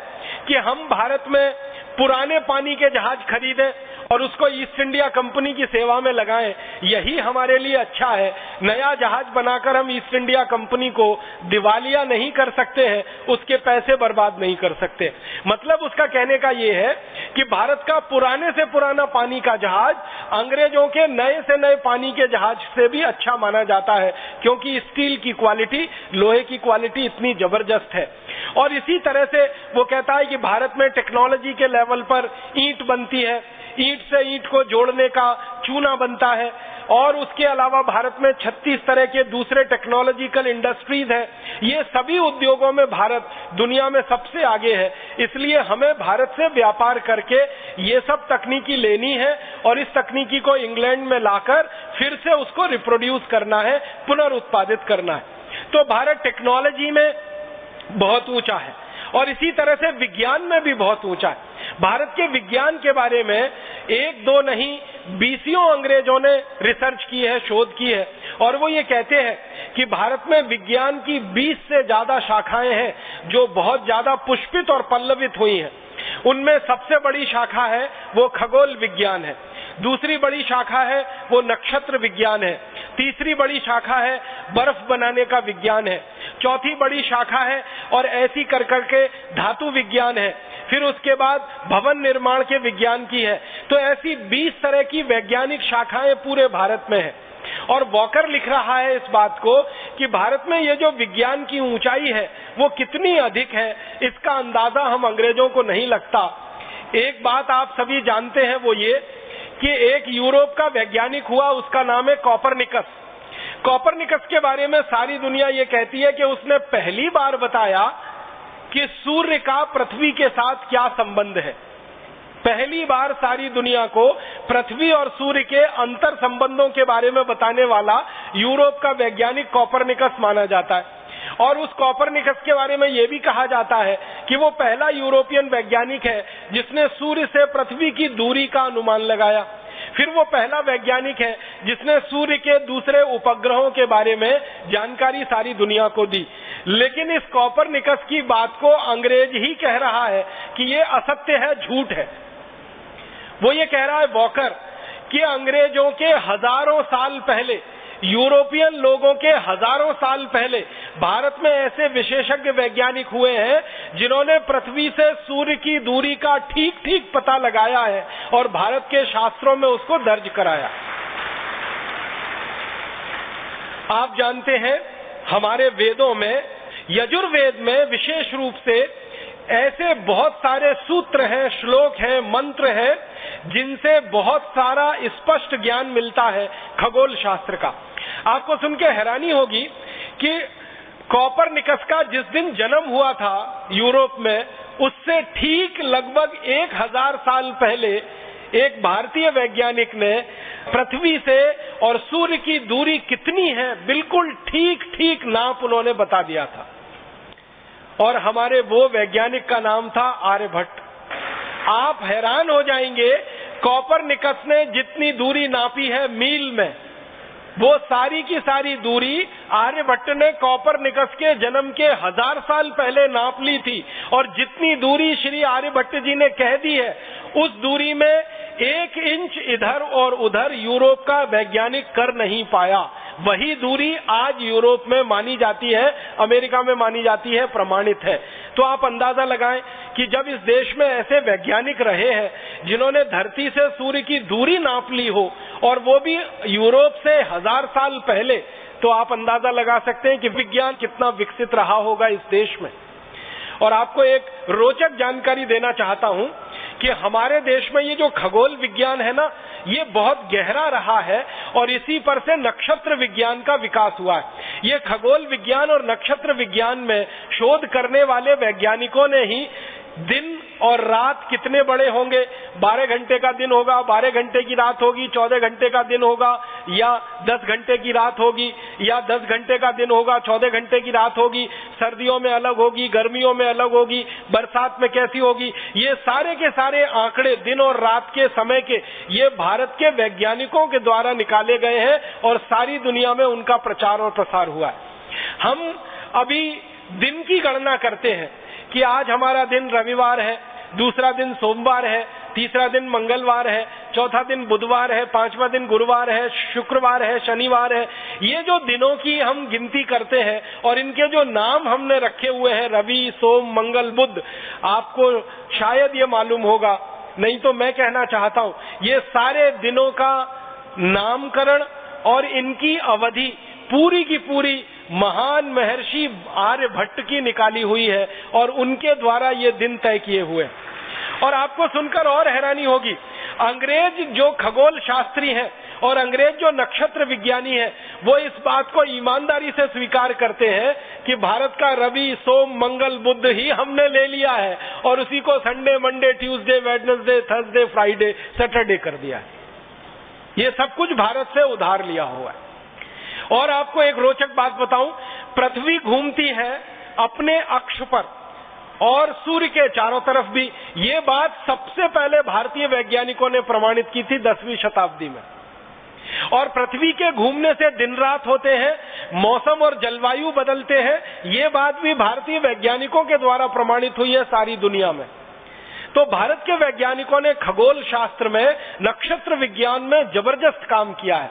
कि हम भारत में पुराने पानी के जहाज खरीदें और उसको ईस्ट इंडिया कंपनी की सेवा में लगाएं, यही हमारे लिए अच्छा है। नया जहाज बनाकर हम ईस्ट इंडिया कंपनी को दिवालिया नहीं कर सकते हैं, उसके पैसे बर्बाद नहीं कर सकते। मतलब उसका कहने का ये है कि भारत का पुराने से पुराना पानी का जहाज अंग्रेजों के नए से नए पानी के जहाज से भी अच्छा माना जाता है, क्योंकि स्टील की क्वालिटी, लोहे की क्वालिटी इतनी जबरदस्त है। और इसी तरह से वो कहता है कि भारत में टेक्नोलॉजी के लेवल पर ईंट बनती है, ईंट से ईंट को जोड़ने का चूना बनता है, और उसके अलावा भारत में 36 तरह के दूसरे टेक्नोलॉजिकल इंडस्ट्रीज हैं। ये सभी उद्योगों में भारत दुनिया में सबसे आगे है। इसलिए हमें भारत से व्यापार करके ये सब तकनीकी लेनी है और इस तकनीकी को इंग्लैंड में लाकर फिर से उसको रिप्रोड्यूस करना है, पुनर्उत्पादित करना है। तो भारत टेक्नोलॉजी में बहुत ऊंचा है और इसी तरह से विज्ञान में भी बहुत ऊंचा है। भारत के विज्ञान के बारे में 1-2 नहीं 20 अंग्रेजों ने रिसर्च की है, शोध की है, और वो ये कहते हैं कि भारत में विज्ञान की 20 से ज्यादा शाखाएं हैं जो बहुत ज्यादा पुष्पित और पल्लवित हुई हैं। उनमें सबसे बड़ी शाखा है वो खगोल विज्ञान है, दूसरी बड़ी शाखा है वो नक्षत्र विज्ञान है, तीसरी बड़ी शाखा है बर्फ बनाने का विज्ञान है, चौथी बड़ी शाखा है और ऐसी कर करके धातु विज्ञान है, फिर उसके बाद भवन निर्माण के विज्ञान की है। तो ऐसी 20 तरह की वैज्ञानिक शाखाएं पूरे भारत में है। और वॉकर लिख रहा है इस बात को कि भारत में ये जो विज्ञान की ऊंचाई है वो कितनी अधिक है, इसका अंदाजा हम अंग्रेजों को नहीं लगता। एक बात आप सभी जानते हैं, वो ये कि एक यूरोप का वैज्ञानिक हुआ, उसका नाम है कॉपरनिकस। कॉपरनिकस के बारे में सारी दुनिया ये कहती है कि उसने पहली बार बताया कि सूर्य का पृथ्वी के साथ क्या संबंध है। पहली बार सारी दुनिया को पृथ्वी और सूर्य के अंतर संबंधों के बारे में बताने वाला यूरोप का वैज्ञानिक कॉपरनिकस माना जाता है। और उस कॉपरनिकस के बारे में यह भी कहा जाता है कि वो पहला यूरोपियन वैज्ञानिक है जिसने सूर्य से पृथ्वी की दूरी का अनुमान लगाया। फिर वो पहला वैज्ञानिक है जिसने सूर्य के दूसरे उपग्रहों के बारे में जानकारी सारी दुनिया को दी। लेकिन इस कॉपरनिकस की बात को अंग्रेज ही कह रहा है कि ये असत्य है, झूठ है। वो ये कह रहा है वॉकर कि अंग्रेजों के हजारों साल पहले, यूरोपियन लोगों के हजारों साल पहले भारत में ऐसे विशेषज्ञ वैज्ञानिक हुए हैं जिन्होंने पृथ्वी से सूर्य की दूरी का ठीक ठीक पता लगाया है और भारत के शास्त्रों में उसको दर्ज कराया। आप जानते हैं हमारे वेदों में, यजुर्वेद में विशेष रूप से ऐसे बहुत सारे सूत्र हैं, श्लोक हैं, मंत्र हैं जिनसे बहुत सारा स्पष्ट ज्ञान मिलता है खगोल शास्त्र का। आपको सुन के हैरानी होगी कि कोपरनिकस का जिस दिन जन्म हुआ था यूरोप में, उससे ठीक लगभग 1000 साल पहले एक भारतीय वैज्ञानिक ने पृथ्वी से और सूर्य की दूरी कितनी है बिल्कुल ठीक ठीक नाप उन्होंने बता दिया था। और हमारे वो वैज्ञानिक का नाम था आर्यभट्ट। आप हैरान हो जाएंगे, कोपरनिकस ने जितनी दूरी नापी है मील में, वो सारी की सारी दूरी आर्यभट्ट ने कोपरनिकस के जन्म के 1000 साल पहले नाप ली थी। और जितनी दूरी श्री आर्यभट्ट जी ने कह दी है, उस दूरी में 1 इंच इधर और उधर यूरोप का वैज्ञानिक कर नहीं पाया। वही दूरी आज यूरोप में मानी जाती है, अमेरिका में मानी जाती है, प्रमाणित है। तो आप अंदाजा लगाएं कि जब इस देश में ऐसे वैज्ञानिक रहे हैं जिन्होंने धरती से सूर्य की दूरी नाप ली हो, और वो भी यूरोप से 1000 साल पहले, तो आप अंदाजा लगा सकते हैं कि विज्ञान कितना विकसित रहा होगा इस देश में। और आपको एक रोचक जानकारी देना चाहता हूं कि हमारे देश में ये जो खगोल विज्ञान है ना, ये बहुत गहरा रहा है और इसी पर से नक्षत्र विज्ञान का विकास हुआ है। ये खगोल विज्ञान और नक्षत्र विज्ञान में शोध करने वाले वैज्ञानिकों ने ही दिन और रात कितने बड़े होंगे, 12 घंटे का दिन होगा, 12 घंटे की रात होगी, 14 घंटे का दिन होगा, या 10 घंटे की रात होगी, या 10 घंटे का दिन होगा, 14 घंटे की रात होगी, सर्दियों में अलग होगी, गर्मियों में अलग होगी, बरसात में कैसी होगी, ये सारे के सारे आंकड़े दिन और रात के समय के, ये भारत के वैज्ञानिकों के द्वारा निकाले गए हैं और सारी दुनिया में उनका प्रचार और प्रसार हुआ है। हम अभी दिन की गणना करते हैं कि आज हमारा दिन रविवार है, दूसरा दिन सोमवार है, तीसरा दिन मंगलवार है, चौथा दिन बुधवार है, पांचवा दिन गुरुवार है, शुक्रवार है, शनिवार है। ये जो दिनों की हम गिनती करते हैं और इनके जो नाम हमने रखे हुए हैं, रवि, सोम, मंगल, बुध, आपको शायद ये मालूम होगा, नहीं तो मैं कहना चाहता हूं, ये सारे दिनों का नामकरण और इनकी अवधि पूरी की पूरी महान महर्षि आर्यभट्ट की निकाली हुई है और उनके द्वारा ये दिन तय किए हुए। और आपको सुनकर और हैरानी होगी, अंग्रेज जो खगोल शास्त्री हैं और अंग्रेज जो नक्षत्र विज्ञानी हैं, वो इस बात को ईमानदारी से स्वीकार करते हैं कि भारत का रवि, सोम, मंगल, बुध ही हमने ले लिया है और उसी को Sunday, Monday, Tuesday, Wednesday, Thursday, Friday, Saturday कर दिया है। ये सब कुछ भारत से उधार लिया हुआ है। और आपको एक रोचक बात बताऊं, पृथ्वी घूमती है अपने अक्ष पर और सूर्य के चारों तरफ भी। ये बात सबसे पहले भारतीय वैज्ञानिकों ने प्रमाणित की थी 10वीं शताब्दी में। और पृथ्वी के घूमने से दिन रात होते हैं, मौसम और जलवायु बदलते हैं, ये बात भी भारतीय वैज्ञानिकों के द्वारा प्रमाणित हुई है सारी दुनिया में। तो भारत के वैज्ञानिकों ने खगोल शास्त्र में, नक्षत्र विज्ञान में जबरदस्त काम किया है।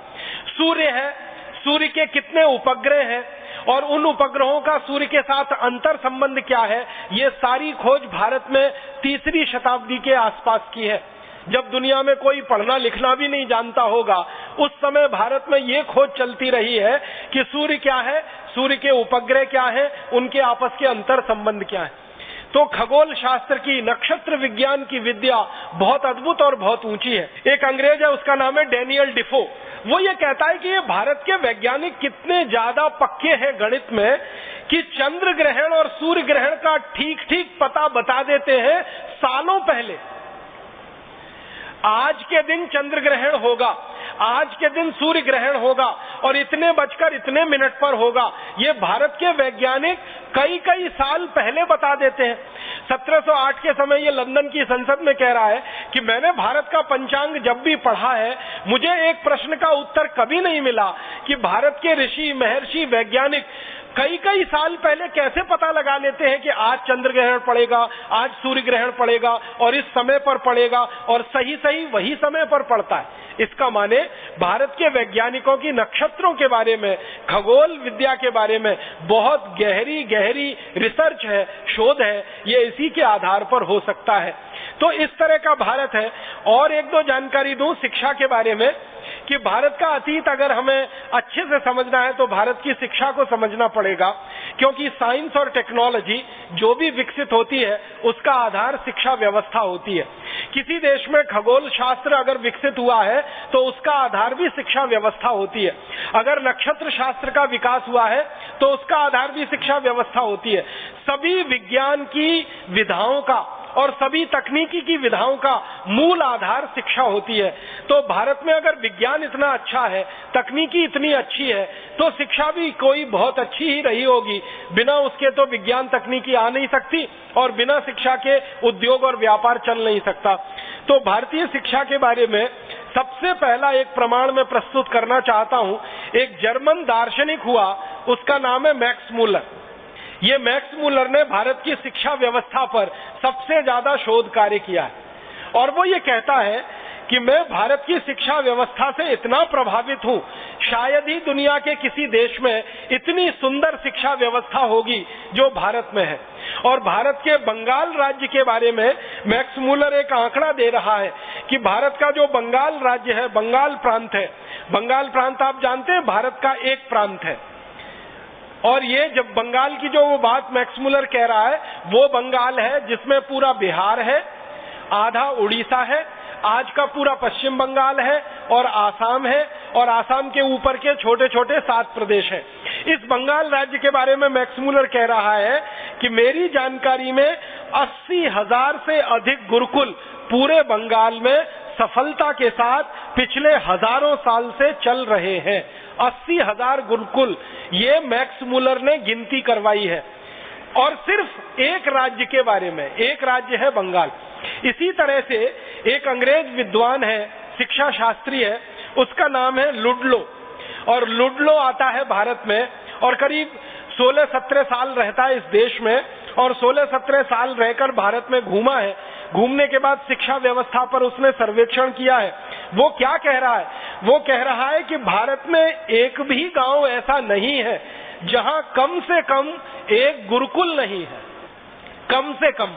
सूर्य है, सूर्य के कितने उपग्रह हैं और उन उपग्रहों का सूर्य के साथ अंतर संबंध क्या है, ये सारी खोज भारत में 3री शताब्दी के आसपास की है। जब दुनिया में कोई पढ़ना लिखना भी नहीं जानता होगा, उस समय भारत में ये खोज चलती रही है कि सूर्य क्या है, सूर्य के उपग्रह क्या है, उनके आपस के अंतर संबंध क्या है। तो खगोल शास्त्र की, नक्षत्र विज्ञान की विद्या बहुत अद्भुत और बहुत ऊंची है। एक अंग्रेज है, उसका नाम है डेनियल डिफो। वो ये कहता है कि ये भारत के वैज्ञानिक कितने ज्यादा पक्के हैं गणित में कि चंद्र ग्रहण और सूर्य ग्रहण का ठीक ठीक पता बता देते हैं सालों पहले। आज के दिन चंद्र ग्रहण होगा, आज के दिन सूर्य ग्रहण होगा और इतने बजकर इतने मिनट पर होगा, ये भारत के वैज्ञानिक कई कई साल पहले बता देते हैं। 1708 के समय ये लंदन की संसद में कह रहा है कि मैंने भारत का पंचांग जब भी पढ़ा है, मुझे एक प्रश्न का उत्तर कभी नहीं मिला कि भारत के ऋषि, महर्षि, वैज्ञानिक कई कई साल पहले कैसे पता लगा लेते हैं कि आज चंद्र ग्रहण पड़ेगा, आज सूर्य ग्रहण पड़ेगा और इस समय पर पड़ेगा, और सही सही वही समय पर पड़ता है। इसका माने भारत के वैज्ञानिकों की नक्षत्रों के बारे में, खगोल विद्या के बारे में बहुत गहरी गहरी रिसर्च है, शोध है, ये इसी के आधार पर हो सकता है। तो इस तरह का भारत है। और एक दो जानकारी दूं शिक्षा के बारे में कि भारत का अतीत अगर हमें अच्छे से समझना है तो भारत की शिक्षा को समझना पड़ेगा, क्योंकि साइंस और टेक्नोलॉजी जो भी विकसित होती है उसका आधार शिक्षा व्यवस्था होती है। किसी देश में खगोल शास्त्र अगर विकसित हुआ है तो उसका आधार भी शिक्षा व्यवस्था होती है। अगर नक्षत्र शास्त्र का विकास हुआ है तो उसका आधार भी शिक्षा व्यवस्था होती है। सभी विज्ञान की विधाओं का और सभी तकनीकी की विधाओं का मूल आधार शिक्षा होती है। तो भारत में अगर विज्ञान इतना अच्छा है, तकनीकी इतनी अच्छी है, तो शिक्षा भी कोई बहुत अच्छी ही रही होगी। बिना उसके तो विज्ञान तकनीकी आ नहीं सकती और बिना शिक्षा के उद्योग और व्यापार चल नहीं सकता। तो भारतीय शिक्षा के बारे में सबसे पहला एक प्रमाण मैं प्रस्तुत करना चाहता हूं। एक जर्मन दार्शनिक हुआ, उसका नाम है मैक्स मूलर। ये मैक्स मूलर ने भारत की शिक्षा व्यवस्था पर सबसे ज्यादा शोध कार्य किया है, और वो ये कहता है कि मैं भारत की शिक्षा व्यवस्था से इतना प्रभावित हूं, शायद ही दुनिया के किसी देश में इतनी सुंदर शिक्षा व्यवस्था होगी जो भारत में है। और भारत के बंगाल राज्य के बारे में मैक्स मूलर एक आंकड़ा दे रहा है कि भारत का जो बंगाल राज्य है, बंगाल प्रांत है, बंगाल प्रांत आप जानते हैं भारत का एक प्रांत है। और ये जब बंगाल की जो वो बात मैक्स मूलर कह रहा है, वो बंगाल है जिसमें पूरा बिहार है, आधा उड़ीसा है, आज का पूरा पश्चिम बंगाल है और आसाम है, और आसाम के ऊपर के छोटे छोटे 7 प्रदेश हैं। इस बंगाल राज्य के बारे में मैक्स मूलर कह रहा है कि मेरी जानकारी में 80,000 से अधिक गुरुकुल पूरे बंगाल में सफलता के साथ पिछले हजारों साल से चल रहे हैं। 80,000 गुरुकुल, ये मैक्स मूलर ने गिनती करवाई है। और सिर्फ एक राज्य के बारे में, एक राज्य है बंगाल। इसी तरह से एक अंग्रेज विद्वान है, शिक्षा शास्त्री है, उसका नाम है लुडलो, और लुडलो आता है भारत में और करीब 16-17 साल रहता है इस देश में, और 16-17 साल रहकर भारत में घूमा है। घूमने के बाद शिक्षा व्यवस्था पर उसने सर्वेक्षण किया है। वो क्या कह रहा है? वो कह रहा है कि भारत में एक भी गांव ऐसा नहीं है जहां कम से कम एक गुरुकुल नहीं है। कम से कम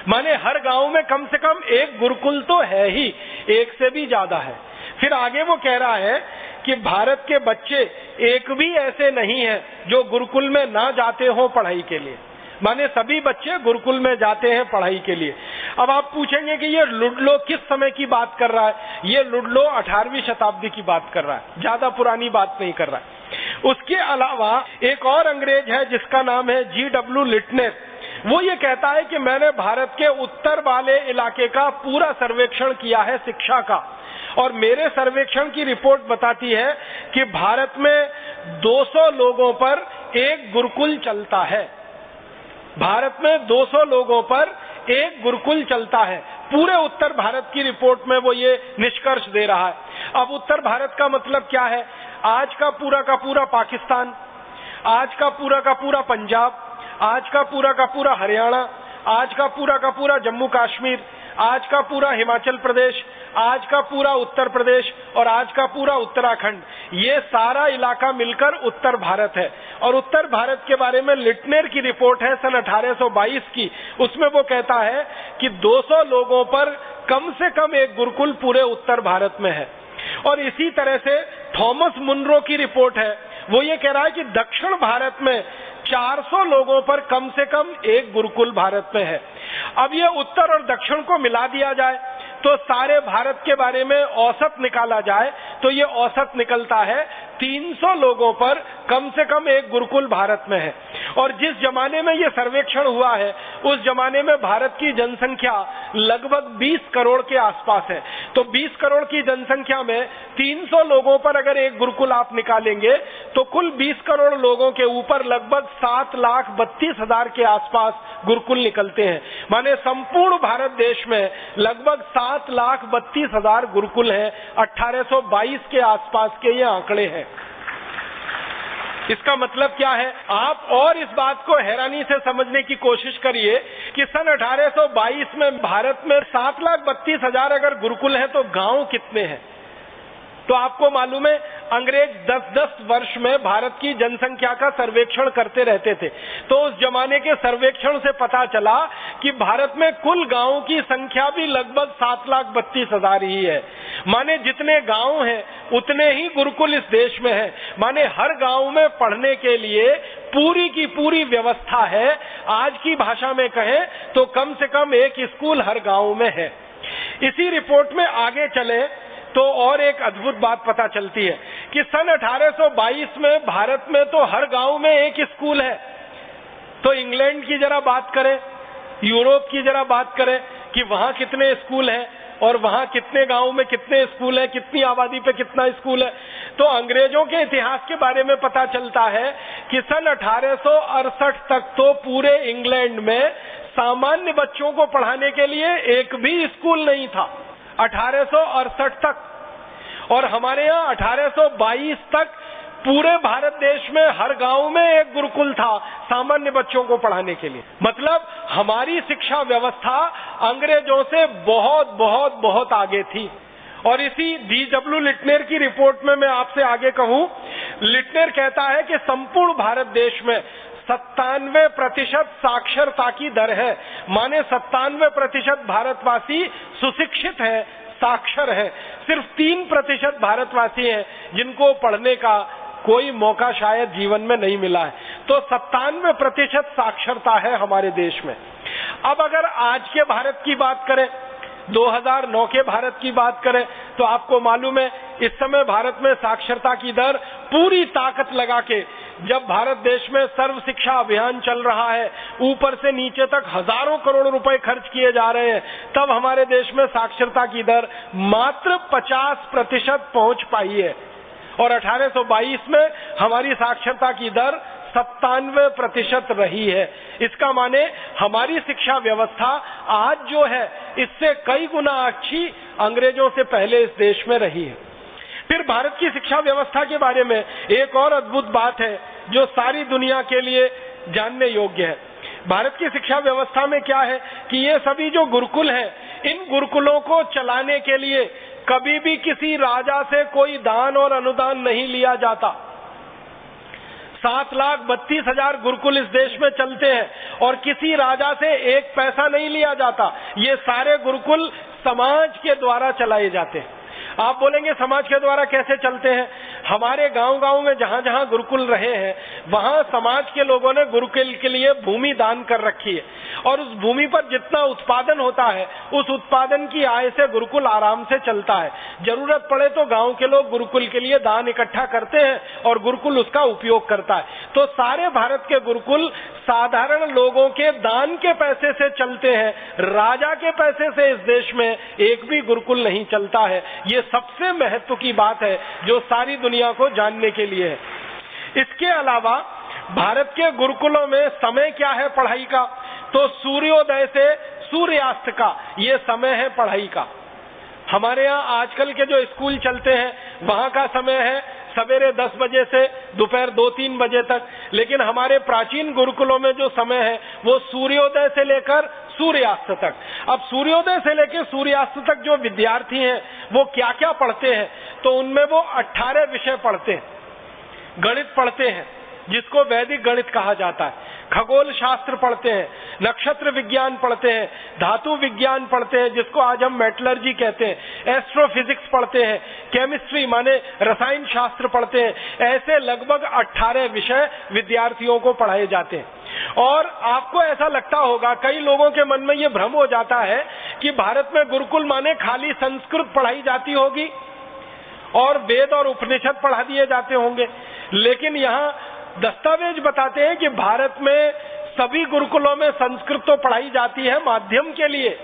माने हर गांव में कम से कम एक गुरुकुल तो है ही, एक से भी ज्यादा है। फिर आगे वो कह रहा है कि भारत के बच्चे एक भी ऐसे नहीं है जो गुरुकुल में ना जाते हो पढ़ाई के लिए, माने सभी बच्चे गुरुकुल में जाते हैं पढ़ाई के लिए। अब आप पूछेंगे कि ये लुडलो किस समय की बात कर रहा है? ये लुडलो 18वीं शताब्दी की बात कर रहा है, ज्यादा पुरानी बात नहीं कर रहा है। उसके अलावा एक और अंग्रेज है जिसका नाम है G.W. लिटनेर। वो ये कहता है कि मैंने भारत के उत्तर वाले इलाके का पूरा सर्वेक्षण किया है शिक्षा का, और मेरे सर्वेक्षण की रिपोर्ट बताती है कि भारत में 200 लोगों पर एक गुरुकुल चलता है। भारत में 200 लोगों पर एक गुरुकुल चलता है। पूरे उत्तर भारत की रिपोर्ट में वो ये निष्कर्ष दे रहा है। अब उत्तर भारत का मतलब क्या है? आज का पूरा पाकिस्तान, आज का पूरा पंजाब, आज का पूरा हरियाणा, आज का पूरा जम्मू कश्मीर, आज का पूरा हिमाचल प्रदेश, आज का पूरा उत्तर प्रदेश और आज का पूरा उत्तराखंड, ये सारा इलाका मिलकर उत्तर भारत है। और उत्तर भारत के बारे में लिटनेर की रिपोर्ट है सन 1822 की, उसमें वो कहता है कि 200 लोगों पर कम से कम एक गुरुकुल पूरे उत्तर भारत में है। और इसी तरह से थॉमस मुनरो की रिपोर्ट है, वो ये कह रहा है कि दक्षिण भारत में 400 लोगों पर कम से कम एक गुरुकुल भारत में है। अब ये उत्तर और दक्षिण को मिला दिया जाए तो सारे भारत के बारे में औसत निकाला जाए तो ये औसत निकलता है 300 लोगों पर कम से कम एक गुरुकुल भारत में है। और जिस जमाने में ये सर्वेक्षण हुआ है उस जमाने में भारत की जनसंख्या लगभग 20 करोड़ के आसपास है। तो 20 करोड़ की जनसंख्या में 300 लोगों पर अगर एक गुरुकुल आप निकालेंगे तो कुल 20 करोड़ लोगों के ऊपर लगभग 7,32,000 के आसपास गुरुकुल निकलते हैं। माने संपूर्ण भारत देश में लगभग 7,32,000 गुरुकुल हैं। 1822 के आसपास के ये आंकड़े हैं। इसका मतलब क्या है? आप और इस बात को हैरानी से समझने की कोशिश करिए कि सन 1822 में भारत में 7,32,000 अगर गुरुकुल हैं तो गांव कितने हैं? तो आपको मालूम है अंग्रेज 10-10 वर्ष में भारत की जनसंख्या का सर्वेक्षण करते रहते थे। तो उस जमाने के सर्वेक्षण से पता चला कि भारत में कुल गांवों की संख्या भी लगभग 7,32,000 ही है। माने जितने गांव हैं उतने ही गुरुकुल इस देश में हैं। माने हर गांव में पढ़ने के लिए पूरी की पूरी व्यवस्था है। आज की भाषा में कहें तो कम से कम एक स्कूल हर गांव में है। इसी रिपोर्ट में आगे चले तो और एक अद्भुत बात पता चलती है कि सन 1822 में भारत में तो हर गांव में एक स्कूल है। तो इंग्लैंड की जरा बात करें, यूरोप की जरा बात करें कि वहां कितने स्कूल हैं और वहां कितने गांव में कितने स्कूल हैं, कितनी आबादी पे कितना स्कूल है। तो अंग्रेजों के इतिहास के बारे में पता चलता है कि सन 1868 तक तो पूरे इंग्लैंड में सामान्य बच्चों को पढ़ाने के लिए एक भी स्कूल नहीं था, 1868 तक। और हमारे यहाँ 1822 तक पूरे भारत देश में हर गांव में एक गुरुकुल था सामान्य बच्चों को पढ़ाने के लिए। मतलब हमारी शिक्षा व्यवस्था अंग्रेजों से बहुत बहुत बहुत आगे थी। और इसी D.W. लिटनेर की रिपोर्ट में मैं आपसे आगे कहूं, लिटनेर कहता है कि संपूर्ण भारत देश में 97% साक्षरता की दर है। माने 97% भारतवासी सुशिक्षित है, साक्षर है। सिर्फ 3% भारतवासी हैं जिनको पढ़ने का कोई मौका शायद जीवन में नहीं मिला है। तो 97% साक्षरता है हमारे देश में। अब अगर आज के भारत की बात करें, 2009 के भारत की बात करें, तो आपको मालूम है इस समय भारत में साक्षरता की दर पूरी ताकत लगा के, जब भारत देश में सर्व शिक्षा अभियान चल रहा है, ऊपर से नीचे तक हजारों करोड़ रुपए खर्च किए जा रहे हैं, तब हमारे देश में साक्षरता की दर मात्र 50% पहुंच पाई है। और 1822 में हमारी साक्षरता की दर 97% रही है। इसका माने हमारी शिक्षा व्यवस्था आज जो है इससे कई गुना अच्छी अंग्रेजों से पहले इस देश में रही है। फिर भारत की शिक्षा व्यवस्था के बारे में एक और अद्भुत बात है जो सारी दुनिया के लिए जानने योग्य है। भारत की शिक्षा व्यवस्था में क्या है कि ये सभी जो गुरुकुल हैं, इन गुरुकुलों को चलाने के लिए कभी भी किसी राजा से कोई दान और अनुदान नहीं लिया जाता। 7,32,000 गुरुकुल इस देश में चलते हैं और किसी राजा से एक पैसा नहीं लिया जाता। ये सारे गुरुकुल समाज के द्वारा चलाए जाते हैं। आप बोलेंगे समाज के द्वारा कैसे चलते हैं? हमारे गांव-गांव में जहां जहां गुरुकुल रहे हैं वहां समाज के लोगों ने गुरुकुल के लिए भूमि दान कर रखी है और उस भूमि पर जितना उत्पादन होता है उस उत्पादन की आय से गुरुकुल आराम से चलता है। जरूरत पड़े तो गांव के लोग गुरुकुल के लिए दान इकट्ठा करते हैं और गुरुकुल उसका उपयोग करता है। तो सारे भारत के गुरुकुल साधारण लोगों के दान के पैसे से चलते हैं। राजा के पैसे से इस देश में एक भी गुरुकुल नहीं चलता है। ये सबसे महत्व की बात है जो सारी दुनिया को जानने के लिए है। इसके अलावा भारत के गुरुकुलों में समय क्या है पढ़ाई का? तो सूर्योदय से सूर्यास्त का ये समय है पढ़ाई का। हमारे यहाँ आजकल के जो स्कूल चलते हैं वहां का समय है सवेरे 10 बजे से दोपहर 2-3 बजे तक, लेकिन हमारे प्राचीन गुरुकुलों में जो समय है वो सूर्योदय से लेकर सूर्यास्त तक। अब सूर्योदय से लेकर सूर्यास्त तक जो विद्यार्थी हैं वो क्या क्या पढ़ते हैं? तो उनमें वो 18 विषय पढ़ते हैं। गणित पढ़ते हैं जिसको वैदिक गणित कहा जाता है, खगोल शास्त्र पढ़ते हैं, नक्षत्र विज्ञान पढ़ते हैं, धातु विज्ञान पढ़ते हैं जिसको आज हम मेटलर्जी कहते हैं, एस्ट्रोफिजिक्स पढ़ते हैं, केमिस्ट्री माने रसायन शास्त्र पढ़ते हैं। ऐसे लगभग 18 विषय विद्यार्थियों को पढ़ाए जाते हैं। और आपको ऐसा लगता होगा, कई लोगों के मन में ये भ्रम हो जाता है कि भारत में गुरुकुल माने खाली संस्कृत पढ़ाई जाती होगी और वेद और उपनिषद पढ़ा दिए जाते होंगे, लेकिन यहाँ दस्तावेज बताते हैं कि भारत में सभी गुरुकुलों में संस्कृत तो पढ़ाई जाती है माध्यम के लिए,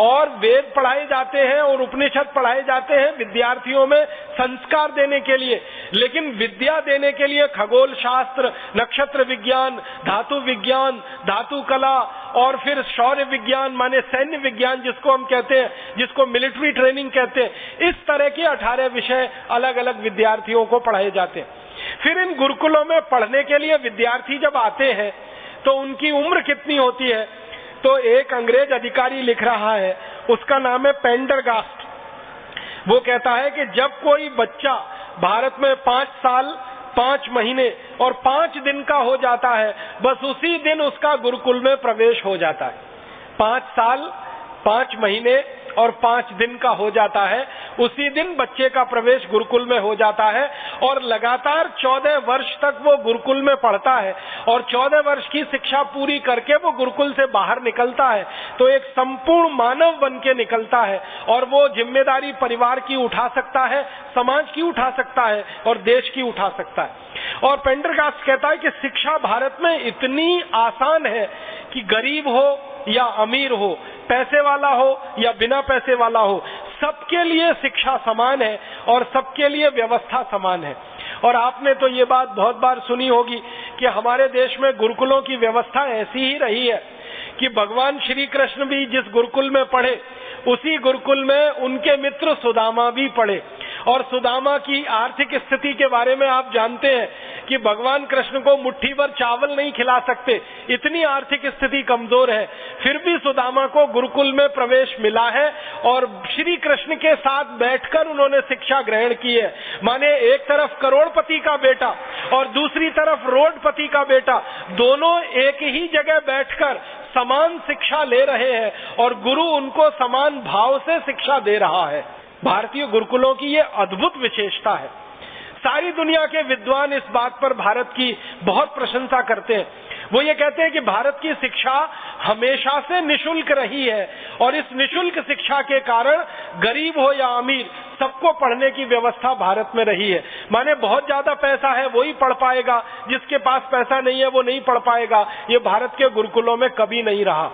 और वेद पढ़ाए जाते हैं और उपनिषद पढ़ाए जाते हैं विद्यार्थियों में संस्कार देने के लिए। लेकिन विद्या देने के लिए खगोल शास्त्र, नक्षत्र विज्ञान, धातु विज्ञान, धातु कला और फिर शौर्य विज्ञान माने सैन्य विज्ञान जिसको हम कहते हैं, जिसको मिलिट्री ट्रेनिंग कहते हैं, इस तरह के 18 विषय अलग अलग विद्यार्थियों को पढ़ाए जाते हैं। फिर इन गुरुकुलों में पढ़ने के लिए विद्यार्थी जब आते हैं तो उनकी उम्र कितनी होती है? तो एक अंग्रेज अधिकारी लिख रहा है, उसका नाम है पेंडरगास्ट। वो कहता है कि जब कोई बच्चा भारत में 5 साल 5 महीने और 5 दिन का हो जाता है, बस उसी दिन उसका गुरुकुल में प्रवेश हो जाता है। 5 साल 5 महीने और 5 दिन का हो जाता है, उसी दिन बच्चे का प्रवेश गुरुकुल में हो जाता है और लगातार 14 वर्ष तक वो गुरुकुल में पढ़ता है और 14 वर्ष की शिक्षा पूरी करके वो गुरुकुल से बाहर निकलता है तो एक संपूर्ण मानव बन के निकलता है और वो जिम्मेदारी परिवार की उठा सकता है, समाज की उठा सकता है और देश की उठा सकता है। और पेंडरगास्ट कहता है कि शिक्षा भारत में इतनी आसान है कि गरीब हो या अमीर हो, पैसे वाला हो या बिना पैसे वाला हो, सबके लिए शिक्षा समान है और सबके लिए व्यवस्था समान है। और आपने तो ये बात बहुत बार सुनी होगी कि हमारे देश में गुरुकुलों की व्यवस्था ऐसी ही रही है कि भगवान श्री कृष्ण भी जिस गुरुकुल में पढ़े उसी गुरुकुल में उनके मित्र सुदामा भी पढ़े। और सुदामा की आर्थिक स्थिति के बारे में आप जानते हैं कि भगवान कृष्ण को मुट्ठी भर चावल नहीं खिला सकते, इतनी आर्थिक स्थिति कमजोर है, फिर भी सुदामा को गुरुकुल में प्रवेश मिला है और श्री कृष्ण के साथ बैठकर उन्होंने शिक्षा ग्रहण की है। माने एक तरफ करोड़पति का बेटा और दूसरी तरफ रोडपति का बेटा, दोनों एक ही जगह बैठकर समान शिक्षा ले रहे हैं और गुरु उनको समान भाव से शिक्षा दे रहा है। भारतीय गुरुकुलों की ये अद्भुत विशेषता है। सारी दुनिया के विद्वान इस बात पर भारत की बहुत प्रशंसा करते हैं। वो ये कहते हैं कि भारत की शिक्षा हमेशा से निशुल्क रही है और इस निशुल्क शिक्षा के कारण गरीब हो या अमीर सबको पढ़ने की व्यवस्था भारत में रही है। माने बहुत ज्यादा पैसा है वही पढ़ पाएगा, जिसके पास पैसा नहीं है वो नहीं पढ़ पाएगा। ये भारत के गुरुकुलों में कभी नहीं रहा।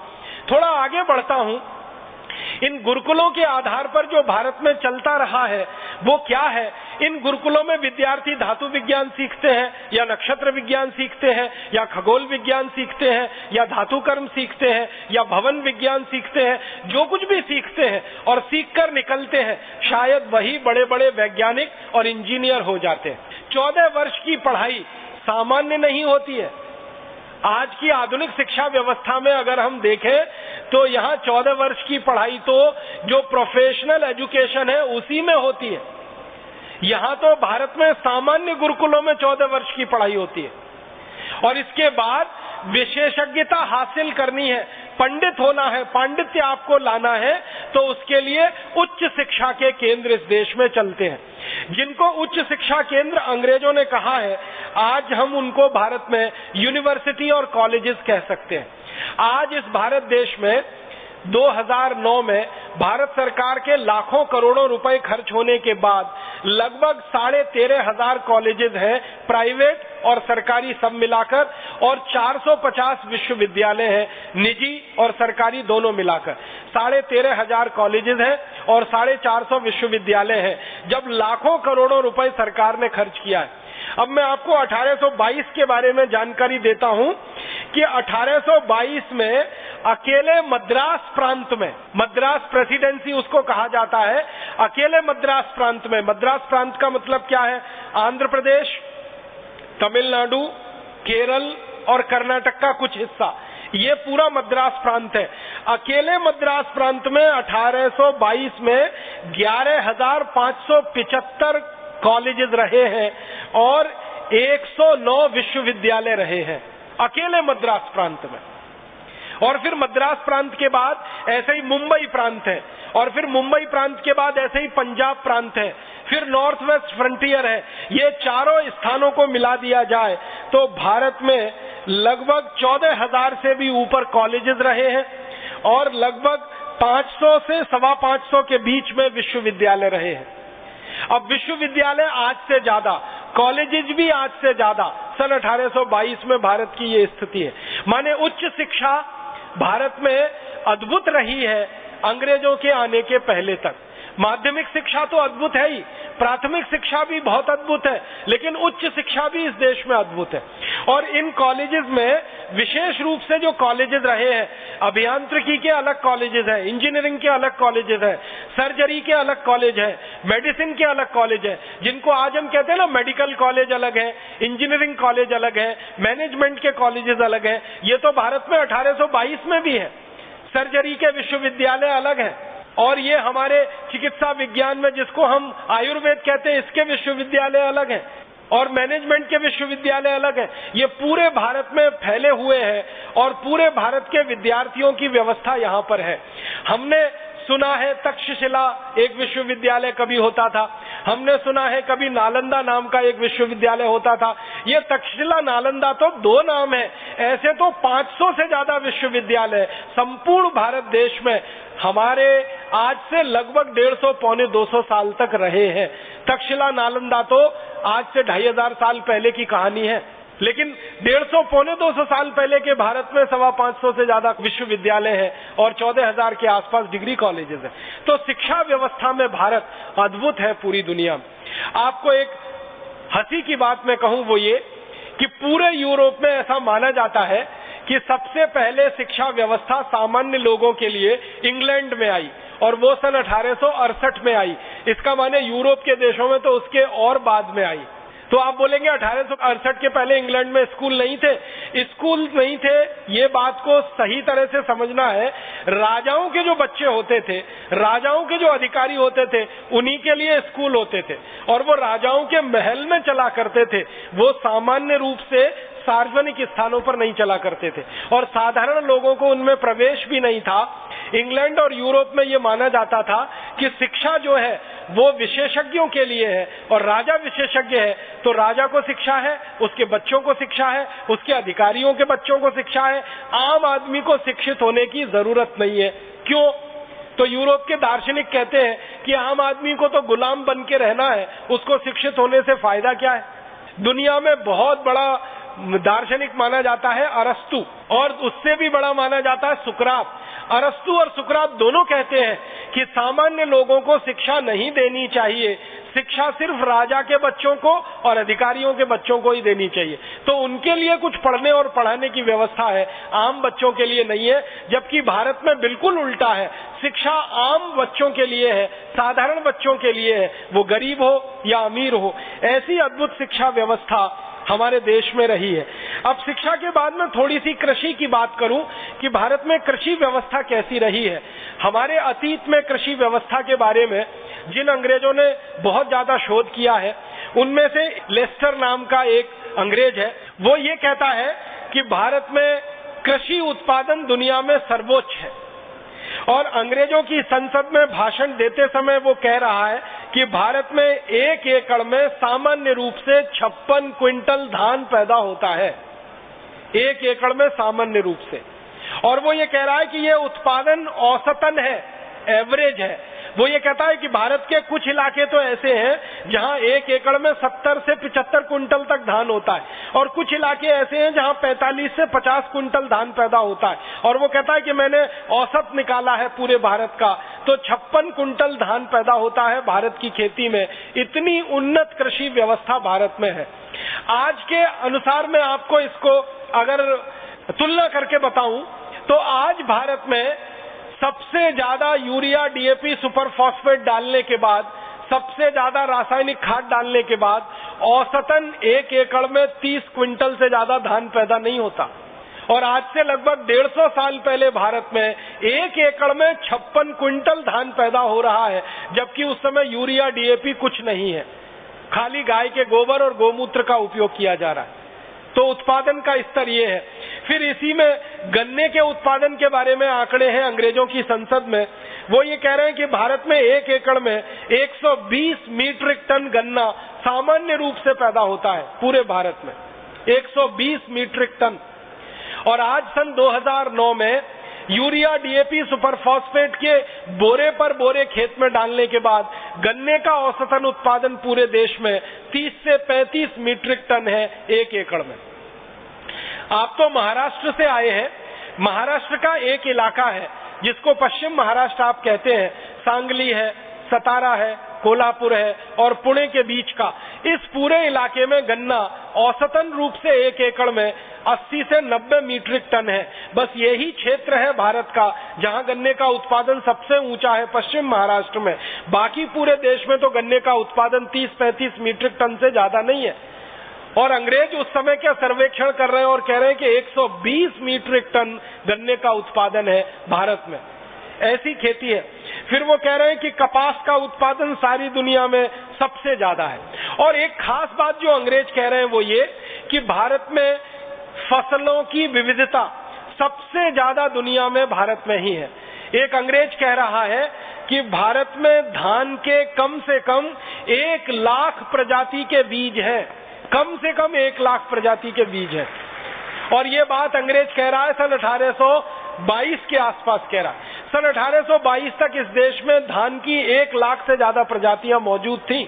थोड़ा आगे बढ़ता हूं, इन गुरुकुलों के आधार पर जो भारत में चलता रहा है वो क्या है? इन गुरुकुलों में विद्यार्थी धातु विज्ञान सीखते हैं या नक्षत्र विज्ञान सीखते हैं या खगोल विज्ञान सीखते हैं या धातु कर्म सीखते हैं या भवन विज्ञान सीखते हैं, जो कुछ भी सीखते हैं और सीखकर निकलते हैं शायद वही बड़े बड़े वैज्ञानिक और इंजीनियर हो जाते हैं। 14 वर्ष की पढ़ाई सामान्य नहीं होती है। आज की आधुनिक शिक्षा व्यवस्था में अगर हम देखें तो यहाँ 14 वर्ष की पढ़ाई तो जो प्रोफेशनल एजुकेशन है उसी में होती है। यहाँ तो भारत में सामान्य गुरुकुलों में 14 वर्ष की पढ़ाई होती है और इसके बाद विशेषज्ञता हासिल करनी है, पंडित होना है, पांडित्य आपको लाना है, तो उसके लिए उच्च शिक्षा के केंद्र इस देश में चलते हैं। जिनको उच्च शिक्षा केंद्र अंग्रेजों ने कहा है, आज हम उनको भारत में यूनिवर्सिटी और कॉलेजेस कह सकते हैं। आज इस भारत देश में 2009 में भारत सरकार के लाखों करोड़ों रुपए खर्च होने के बाद लगभग 13,500 कॉलेजेस हैं, प्राइवेट और सरकारी सब मिलाकर, और 450 विश्वविद्यालय हैं, निजी और सरकारी दोनों मिलाकर। 13,500 कॉलेजेस हैं और 450 विश्वविद्यालय हैं, जब लाखों करोड़ों रुपए सरकार ने खर्च किया है। अब मैं आपको 1822 के बारे में जानकारी देता हूं कि 1822 में अकेले मद्रास प्रांत में, मद्रास प्रेसिडेंसी उसको कहा जाता है, अकेले मद्रास प्रांत में, मद्रास प्रांत का मतलब क्या है? आंध्र प्रदेश, तमिलनाडु, केरल और कर्नाटक का कुछ हिस्सा, ये पूरा मद्रास प्रांत है। अकेले मद्रास प्रांत में 1822 में 11,575 कॉलेजेस रहे हैं और 109 विश्वविद्यालय रहे हैं अकेले मद्रास प्रांत में। और फिर मद्रास प्रांत के बाद ऐसे ही मुंबई प्रांत है और फिर मुंबई प्रांत के बाद ऐसे ही पंजाब प्रांत है, फिर नॉर्थ वेस्ट फ्रंटियर है। ये चारों स्थानों को मिला दिया जाए तो भारत में लगभग 14,000 से भी ऊपर कॉलेजेस रहे हैं और लगभग 500 से 525 के बीच में विश्वविद्यालय रहे हैं। अब विश्वविद्यालय आज से ज्यादा, कॉलेजेस भी आज से ज्यादा, सन 1822 में भारत की ये स्थिति है। माने उच्च शिक्षा भारत में अद्भुत रही है अंग्रेजों के आने के पहले तक। माध्यमिक शिक्षा तो अद्भुत है ही, प्राथमिक शिक्षा भी बहुत अद्भुत है, लेकिन उच्च शिक्षा भी इस देश में अद्भुत है। और इन कॉलेजेस में विशेष रूप से जो कॉलेजेस रहे हैं, अभियांत्रिकी के अलग कॉलेजेस हैं, इंजीनियरिंग के अलग कॉलेजेस हैं, सर्जरी के अलग कॉलेज हैं, मेडिसिन के अलग कॉलेज हैं, जिनको आज हम कहते हैं ना मेडिकल कॉलेज अलग है, इंजीनियरिंग कॉलेज अलग है, मैनेजमेंट के कॉलेजेस अलग हैं। ये तो भारत में 1822 में भी है। सर्जरी के विश्वविद्यालय अलग हैं, और ये हमारे चिकित्सा विज्ञान में जिसको हम आयुर्वेद कहते हैं इसके विश्वविद्यालय अलग हैं, और मैनेजमेंट के विश्वविद्यालय अलग हैं। ये पूरे भारत में फैले हुए हैं और पूरे भारत के विद्यार्थियों की व्यवस्था यहाँ पर है। हमने सुना है तक्षशिला एक विश्वविद्यालय कभी होता था, हमने सुना है कभी नालंदा नाम का एक विश्वविद्यालय होता था। ये तक्षशिला नालंदा तो दो नाम है, ऐसे तो 500 से ज्यादा विश्वविद्यालय संपूर्ण भारत देश में हमारे आज से लगभग 150 पौने 200 साल तक रहे हैं। तक्षशिला नालंदा तो आज से 2500 साल पहले की कहानी है, लेकिन 150 पौने 200 साल पहले के भारत में 550 से ज्यादा विश्वविद्यालय हैं और 14,000 के आसपास डिग्री कॉलेजेस हैं। तो शिक्षा व्यवस्था में भारत अद्भुत है पूरी दुनिया में। आपको एक हंसी की बात मैं कहूं वो ये कि पूरे यूरोप में ऐसा माना जाता है कि सबसे पहले शिक्षा व्यवस्था सामान्य लोगों के लिए इंग्लैंड में आई, और वो सन 1868 में आई। इसका माने यूरोप के देशों में तो उसके और बाद में आई। तो आप बोलेंगे 1868 के पहले इंग्लैंड में स्कूल नहीं थे? स्कूल नहीं थे, ये बात को सही तरह से समझना है। राजाओं के जो बच्चे होते थे, राजाओं के जो अधिकारी होते थे, उन्हीं के लिए स्कूल होते थे, और वो राजाओं के महल में चला करते थे। वो सामान्य रूप से सार्वजनिक स्थानों पर नहीं चला करते थे, और साधारण लोगों को उनमें प्रवेश भी नहीं था। इंग्लैंड और यूरोप में ये माना जाता था कि शिक्षा जो है वो विशेषज्ञों के लिए है, और राजा विशेषज्ञ है तो राजा को शिक्षा है, उसके बच्चों को शिक्षा है, उसके अधिकारियों के बच्चों को शिक्षा है। आम आदमी को शिक्षित होने की जरूरत नहीं है। क्यों? तो यूरोप के दार्शनिक कहते हैं कि आम आदमी को तो गुलाम बन के रहना है, उसको शिक्षित होने से फायदा क्या है। दुनिया में बहुत बड़ा दार्शनिक माना जाता है अरस्तु, और उससे भी बड़ा माना जाता है सुकरात। अरस्तु और सुकरात दोनों कहते हैं कि सामान्य लोगों को शिक्षा नहीं देनी चाहिए, शिक्षा सिर्फ राजा के बच्चों को और अधिकारियों के बच्चों को ही देनी चाहिए। तो उनके लिए कुछ पढ़ने और पढ़ाने की व्यवस्था है, आम बच्चों के लिए नहीं है। जबकि भारत में बिल्कुल उल्टा है, शिक्षा आम बच्चों के लिए है, साधारण बच्चों के लिए है, वो गरीब हो या अमीर हो। ऐसी अद्भुत शिक्षा व्यवस्था हमारे देश में रही है। अब शिक्षा के बाद में थोड़ी सी कृषि की बात करूं कि भारत में कृषि व्यवस्था कैसी रही है। हमारे अतीत में कृषि व्यवस्था के बारे में जिन अंग्रेजों ने बहुत ज्यादा शोध किया है, उनमें से लेस्टर नाम का एक अंग्रेज है। वो ये कहता है कि भारत में कृषि उत्पादन दुनिया में सर्वोच्च है, और अंग्रेजों की संसद में भाषण देते समय वो कह रहा है कि भारत में 1 एकड़ में सामान्य रूप से 56 क्विंटल धान पैदा होता है, 1 एकड़ में सामान्य रूप से। और वो ये कह रहा है कि ये उत्पादन औसतन है, एवरेज है। वो ये कहता है कि भारत के कुछ इलाके तो ऐसे हैं जहां 1 एकड़ में 70 से 75 कुंटल तक धान होता है, और कुछ इलाके ऐसे हैं जहां 45 से 50 कुंटल धान पैदा होता है। और वो कहता है कि मैंने औसत निकाला है पूरे भारत का, तो 56 कुंटल धान पैदा होता है भारत की खेती में। इतनी उन्नत कृषि व्यवस्था भारत में है। आज के अनुसार मैं आपको इसको अगर तुलना करके बताऊं तो आज भारत में सबसे ज्यादा यूरिया, डीएपी, सुपर फॉस्फेट डालने के बाद, सबसे ज्यादा रासायनिक खाद डालने के बाद औसतन 1 एकड़ में 30 क्विंटल से ज्यादा धान पैदा नहीं होता। और आज से लगभग 150 साल पहले भारत में 1 एकड़ में 56 क्विंटल धान पैदा हो रहा है, जबकि उस समय यूरिया, डीएपी कुछ नहीं है, खाली गाय के गोबर और गोमूत्र का उपयोग किया जा रहा है। तो उत्पादन का स्तर ये है। फिर इसी में गन्ने के उत्पादन के बारे में आंकड़े हैं अंग्रेजों की संसद में। वो ये कह रहे हैं कि भारत में 1 एकड़ में 120 मीट्रिक टन गन्ना सामान्य रूप से पैदा होता है पूरे भारत में, 120 मीट्रिक टन। और आज सन 2009 में यूरिया, डीएपी, सुपर फॉस्फेट के बोरे पर बोरे खेत में डालने के बाद गन्ने का औसतन उत्पादन पूरे देश में 30 से 35 मीट्रिक टन है 1 एकड़ में। आप तो महाराष्ट्र से आए हैं। महाराष्ट्र का एक इलाका है जिसको पश्चिम महाराष्ट्र आप कहते हैं, सांगली है, सतारा है, कोल्हापुर है और पुणे के बीच का। इस पूरे इलाके में गन्ना औसतन रूप से 1 एकड़ में 80 से 90 मीट्रिक टन है। बस यही क्षेत्र है भारत का जहां गन्ने का उत्पादन सबसे ऊंचा है, पश्चिम महाराष्ट्र में। बाकी पूरे देश में तो गन्ने का उत्पादन 30-35 मीट्रिक टन से ज्यादा नहीं है। और अंग्रेज उस समय क्या सर्वेक्षण कर रहे हैं और कह रहे हैं कि 120 मीट्रिक टन गन्ने का उत्पादन है भारत में, ऐसी खेती है। फिर वो कह रहे हैं कि कपास का उत्पादन सारी दुनिया में सबसे ज्यादा है। और एक खास बात जो अंग्रेज कह रहे हैं वो ये कि भारत में फसलों की विविधता सबसे ज्यादा दुनिया में भारत में ही है। एक अंग्रेज कह रहा है कि भारत में धान के कम से कम 1 लाख प्रजाति के बीज हैं, कम से कम 1 लाख प्रजाति के बीज हैं। और ये बात अंग्रेज कह रहा है सन 1822 के आसपास कह रहा है। सन 1822 तक इस देश में धान की 1 लाख से ज्यादा प्रजातियां मौजूद थीं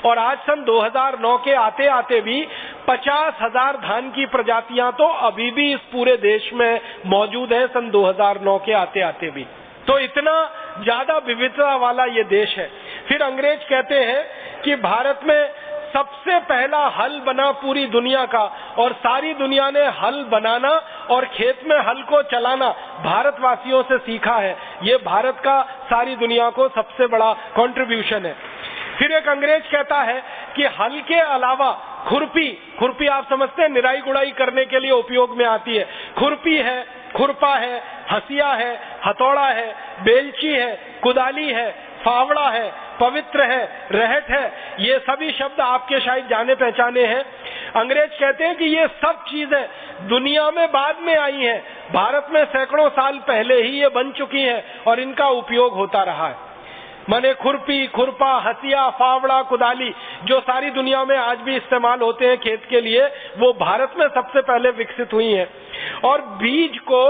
और आज सन 2009 के आते आते भी 50,000 धान की प्रजातियां तो अभी भी इस पूरे देश में मौजूद है, सन 2009 के आते आते भी। तो इतना ज्यादा विविधता वाला ये देश है। फिर अंग्रेज कहते हैं कि भारत में सबसे पहला हल बना पूरी दुनिया का और सारी दुनिया ने हल बनाना और खेत में हल को चलाना भारतवासियों से सीखा है। ये भारत का सारी दुनिया को सबसे बड़ा कंट्रीब्यूशन है। फिर एक अंग्रेज कहता है कि हल के अलावा खुरपी आप समझते हैं निराई गुड़ाई करने के लिए उपयोग में आती है। खुरपी है, खुरपा है, हसिया है, हथौड़ा है, बेलची है, कुदाली है, फावड़ा है, पवित्र है, रहट है, ये सभी शब्द आपके शायद जाने पहचाने हैं। अंग्रेज कहते हैं कि ये सब चीजें दुनिया में बाद में आई हैं, भारत में सैकड़ों साल पहले ही ये बन चुकी हैं और इनका उपयोग होता रहा है। माने खुरपी, खुरपा, हसिया, फावड़ा, कुदाली जो सारी दुनिया में आज भी इस्तेमाल होते हैं खेत के लिए, वो भारत में सबसे पहले विकसित हुई हैं। और बीज को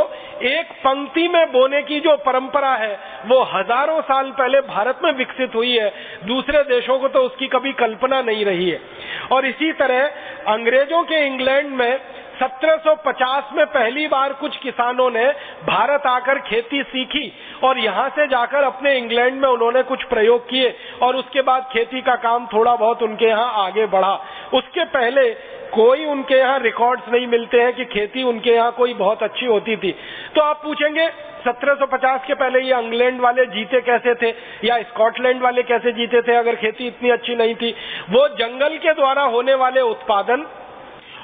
एक पंक्ति में बोने की जो परंपरा है वो हजारों साल पहले भारत में विकसित हुई है, दूसरे देशों को तो उसकी कभी कल्पना नहीं रही है। और इसी तरह अंग्रेजों के इंग्लैंड में 1750 में पहली बार कुछ किसानों ने भारत आकर खेती सीखी और यहाँ से जाकर अपने इंग्लैंड में उन्होंने कुछ प्रयोग किए और उसके बाद खेती का काम थोड़ा बहुत उनके यहाँ आगे बढ़ा। उसके पहले कोई उनके यहाँ रिकॉर्ड्स नहीं मिलते हैं कि खेती उनके यहाँ कोई बहुत अच्छी होती थी। तो आप पूछेंगे 1750 के पहले ये इंग्लैंड वाले जीते कैसे थे या स्कॉटलैंड वाले कैसे जीते थे अगर खेती इतनी अच्छी नहीं थी? वो जंगल के द्वारा होने वाले उत्पादन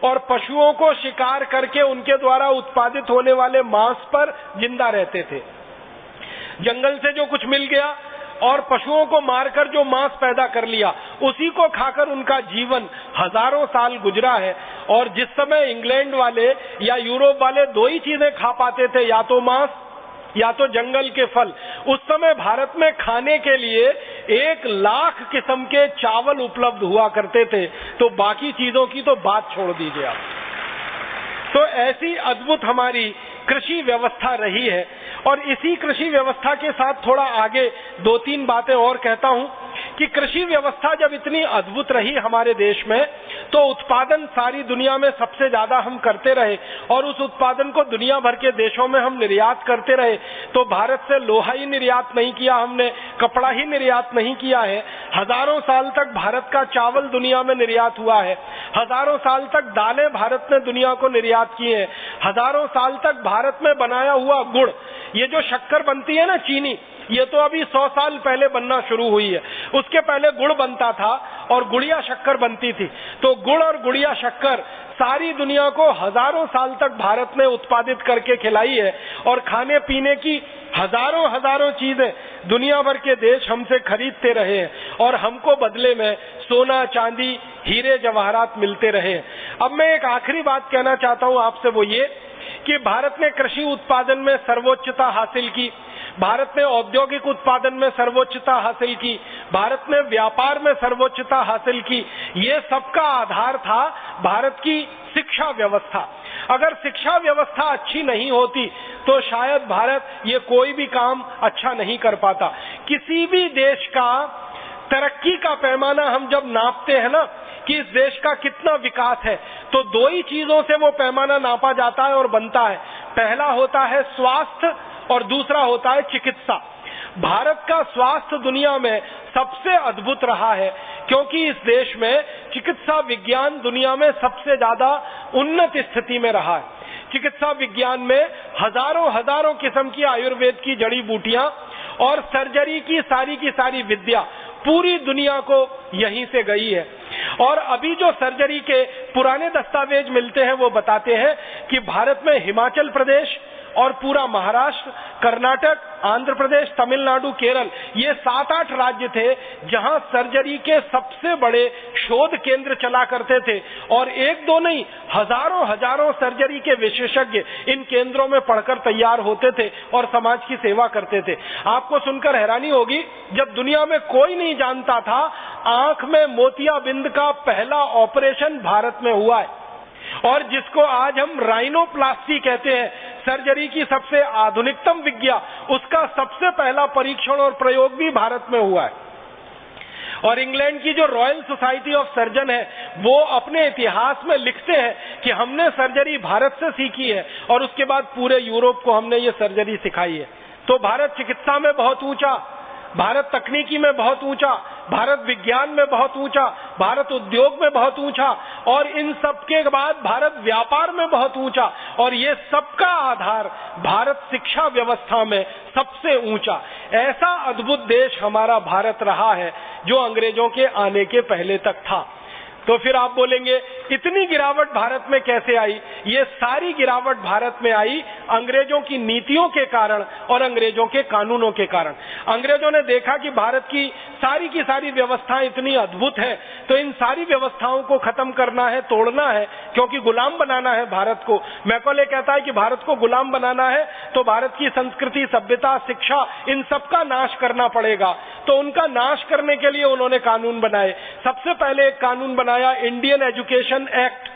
और पशुओं को शिकार करके उनके द्वारा उत्पादित होने वाले मांस पर जिंदा रहते थे। जंगल से जो कुछ मिल गया और पशुओं को मारकर जो मांस पैदा कर लिया उसी को खाकर उनका जीवन हजारों साल गुजरा है। और जिस समय इंग्लैंड वाले या यूरोप वाले 2 ही चीजें खा पाते थे, या तो मांस या तो जंगल के फल, उस समय भारत में खाने के लिए 1 लाख किस्म के चावल उपलब्ध हुआ करते थे। तो बाकी चीजों की तो बात छोड़ दीजिए आप। तो ऐसी अद्भुत हमारी कृषि व्यवस्था रही है। और इसी कृषि व्यवस्था के साथ थोड़ा आगे 2-3 बातें और कहता हूं कि कृषि व्यवस्था जब इतनी अद्भुत रही हमारे देश में तो उत्पादन सारी दुनिया में सबसे ज्यादा हम करते रहे और उस उत्पादन को दुनिया भर के देशों में हम निर्यात करते रहे। तो भारत से लोहा ही निर्यात नहीं किया हमने, कपड़ा ही निर्यात नहीं किया है। हजारों साल तक भारत का चावल दुनिया में निर्यात हुआ है, हजारों साल तक दालें भारत ने दुनिया को निर्यात की है, हजारों साल तक भारत में बनाया हुआ गुड़, ये जो शक्कर बनती है ना चीनी, ये तो अभी 100 साल पहले बनना शुरू हुई है। उसके पहले गुड़ बनता था और गुड़िया शक्कर बनती थी। तो गुड़ और गुड़िया शक्कर सारी दुनिया को हजारों साल तक भारत ने उत्पादित करके खिलाई है और खाने पीने की हजारों चीजें दुनिया भर के देश हमसे खरीदते रहे हैं और हमको बदले में सोना, चांदी, हीरे, जवाहरात मिलते रहे। अब मैं एक आखिरी बात कहना चाहता हूं आपसे, वो ये कि भारत ने कृषि उत्पादन में सर्वोच्चता हासिल की, भारत ने औद्योगिक उत्पादन में सर्वोच्चता हासिल की, भारत ने व्यापार में सर्वोच्चता हासिल की। ये सबका आधार था भारत की शिक्षा व्यवस्था। अगर शिक्षा व्यवस्था अच्छी नहीं होती तो शायद भारत ये कोई भी काम अच्छा नहीं कर पाता। किसी भी देश का तरक्की का पैमाना हम जब नापते हैं ना कि इस देश का कितना विकास है, तो 2 ही चीजों से वो पैमाना नापा जाता है और बनता है। पहला होता है स्वास्थ्य और दूसरा होता है चिकित्सा। भारत का स्वास्थ्य दुनिया में सबसे अद्भुत रहा है क्योंकि इस देश में चिकित्सा विज्ञान दुनिया में सबसे ज्यादा उन्नत स्थिति में रहा है। चिकित्सा विज्ञान में हजारों हजारों किस्म की आयुर्वेद की जड़ी बूटियां और सर्जरी की सारी विद्या पूरी दुनिया को यहीं से गई है। और अभी जो सर्जरी के पुराने दस्तावेज मिलते हैं वो बताते हैं कि भारत में हिमाचल प्रदेश और पूरा महाराष्ट्र, कर्नाटक, आंध्र प्रदेश, तमिलनाडु, केरल, ये 7-8 राज्य थे जहां सर्जरी के सबसे बड़े शोध केंद्र चला करते थे। और एक दो नहीं, हजारों सर्जरी के विशेषज्ञ इन केंद्रों में पढ़कर तैयार होते थे और समाज की सेवा करते थे। आपको सुनकर हैरानी होगी, जब दुनिया में कोई नहीं जानता था, आंख में मोतियाबिंद का पहला ऑपरेशन भारत में हुआ है। और जिसको आज हम राइनोप्लास्टी कहते हैं, सर्जरी की सबसे आधुनिकतम विज्ञा, उसका सबसे पहला परीक्षण और प्रयोग भी भारत में हुआ है। और इंग्लैंड की जो रॉयल सोसाइटी ऑफ सर्जन है, वो अपने इतिहास में लिखते हैं कि हमने सर्जरी भारत से सीखी है और उसके बाद पूरे यूरोप को हमने ये सर्जरी सिखाई है। तो भारत चिकित्सा में बहुत ऊंचा, भारत तकनीकी में बहुत ऊंचा, भारत विज्ञान में बहुत ऊंचा, भारत उद्योग में बहुत ऊंचा, और इन सब के बाद भारत व्यापार में बहुत ऊंचा, और ये सबका आधार भारत शिक्षा व्यवस्था में सबसे ऊंचा। ऐसा अद्भुत देश हमारा भारत रहा है जो अंग्रेजों के आने के पहले तक था। तो फिर आप बोलेंगे इतनी गिरावट भारत में कैसे आई? ये सारी गिरावट भारत में आई अंग्रेजों की नीतियों के कारण और अंग्रेजों के कानूनों के कारण। अंग्रेजों ने देखा कि भारत की सारी व्यवस्थाएं इतनी अद्भुत है, तो इन सारी व्यवस्थाओं को खत्म करना है, तोड़ना है, क्योंकि गुलाम बनाना है भारत को। मैकॉले कहता है कि भारत को गुलाम बनाना है तो भारत की संस्कृति, सभ्यता, शिक्षा, इन सब का नाश करना पड़ेगा। तो उनका नाश करने के लिए उन्होंने कानून बनाए। सबसे पहले एक कानून बनाया, इंडियन एजुकेशन एक्ट,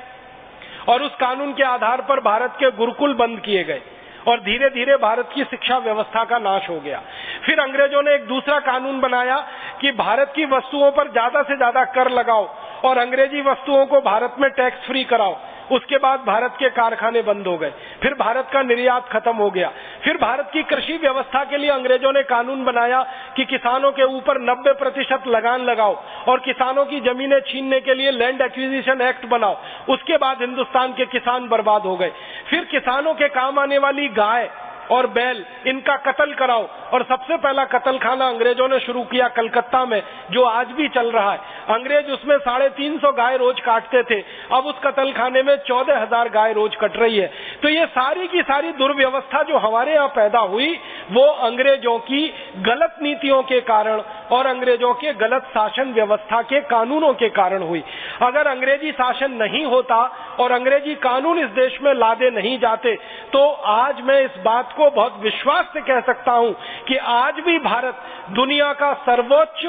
और उस कानून के आधार पर भारत के गुरुकुल बंद किए गए और धीरे धीरे भारत की शिक्षा व्यवस्था का नाश हो गया। फिर अंग्रेजों ने एक दूसरा कानून बनाया कि भारत की वस्तुओं पर ज्यादा से ज्यादा कर लगाओ और अंग्रेजी वस्तुओं को भारत में टैक्स फ्री कराओ। उसके बाद भारत के कारखाने बंद हो गए, फिर भारत का निर्यात खत्म हो गया। फिर भारत की कृषि व्यवस्था के लिए अंग्रेजों ने कानून बनाया कि किसानों के ऊपर 90% लगान लगाओ और किसानों की जमीनें छीनने के लिए लैंड एक्विजिशन एक्ट बनाओ। उसके बाद हिंदुस्तान के किसान बर्बाद हो गए। फिर किसानों के काम आने वाली गाय और बैल, इनका कत्ल कराओ, और सबसे पहला कत्ल खाना अंग्रेजों ने शुरू किया कलकत्ता में, जो आज भी चल रहा है। अंग्रेज उसमें 350 गाय रोज काटते थे, अब उस कत्ल खाने में 14,000 गाय रोज कट रही है। तो ये सारी की सारी दुर्व्यवस्था जो हमारे यहाँ पैदा हुई, वो अंग्रेजों की गलत नीतियों के कारण और अंग्रेजों के गलत शासन व्यवस्था के कानूनों के कारण हुई। अगर अंग्रेजी शासन नहीं होता और अंग्रेजी कानून इस देश में लादे नहीं जाते, तो आज मैं इस बात को बहुत विश्वास से कह सकता हूं कि आज भी भारत दुनिया का सर्वोच्च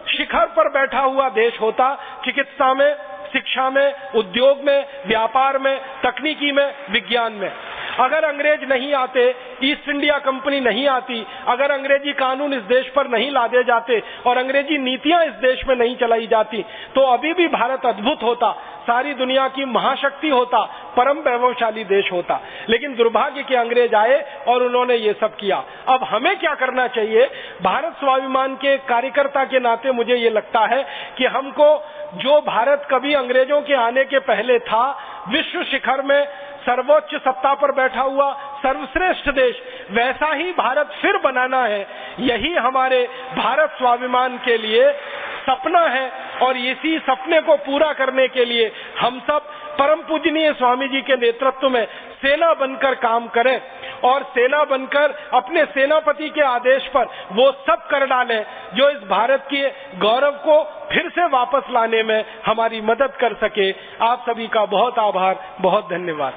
शिखर पर बैठा हुआ देश होता, चिकित्सा में, शिक्षा में, उद्योग में, व्यापार में, तकनीकी में, विज्ञान में। अगर अंग्रेज नहीं आते, ईस्ट इंडिया कंपनी नहीं आती, अगर अंग्रेजी कानून इस देश पर नहीं लादे जाते और अंग्रेजी नीतियां इस देश में नहीं चलाई जाती, तो अभी भी भारत अद्भुत होता, सारी दुनिया की महाशक्ति होता, परम वैभवशाली देश होता। लेकिन दुर्भाग्य के अंग्रेज आए और उन्होंने ये सब किया। अब हमें क्या करना चाहिए? भारत स्वाभिमान के कार्यकर्ता के नाते मुझे ये लगता है कि हमको, जो भारत कभी अंग्रेजों के आने के पहले था, विश्व शिखर में सर्वोच्च सत्ता पर बैठा हुआ सर्वश्रेष्ठ देश, वैसा ही भारत फिर बनाना है। यही हमारे भारत स्वाभिमान के लिए सपना है, और इसी सपने को पूरा करने के लिए हम सब परम पूजनीय स्वामी जी के नेतृत्व में सेना बनकर काम करें, और सेना बनकर अपने सेनापति के आदेश पर वो सब कर डालें जो इस भारत के गौरव को फिर से वापस लाने में हमारी मदद कर सके। आप सभी का बहुत आभार, बहुत धन्यवाद।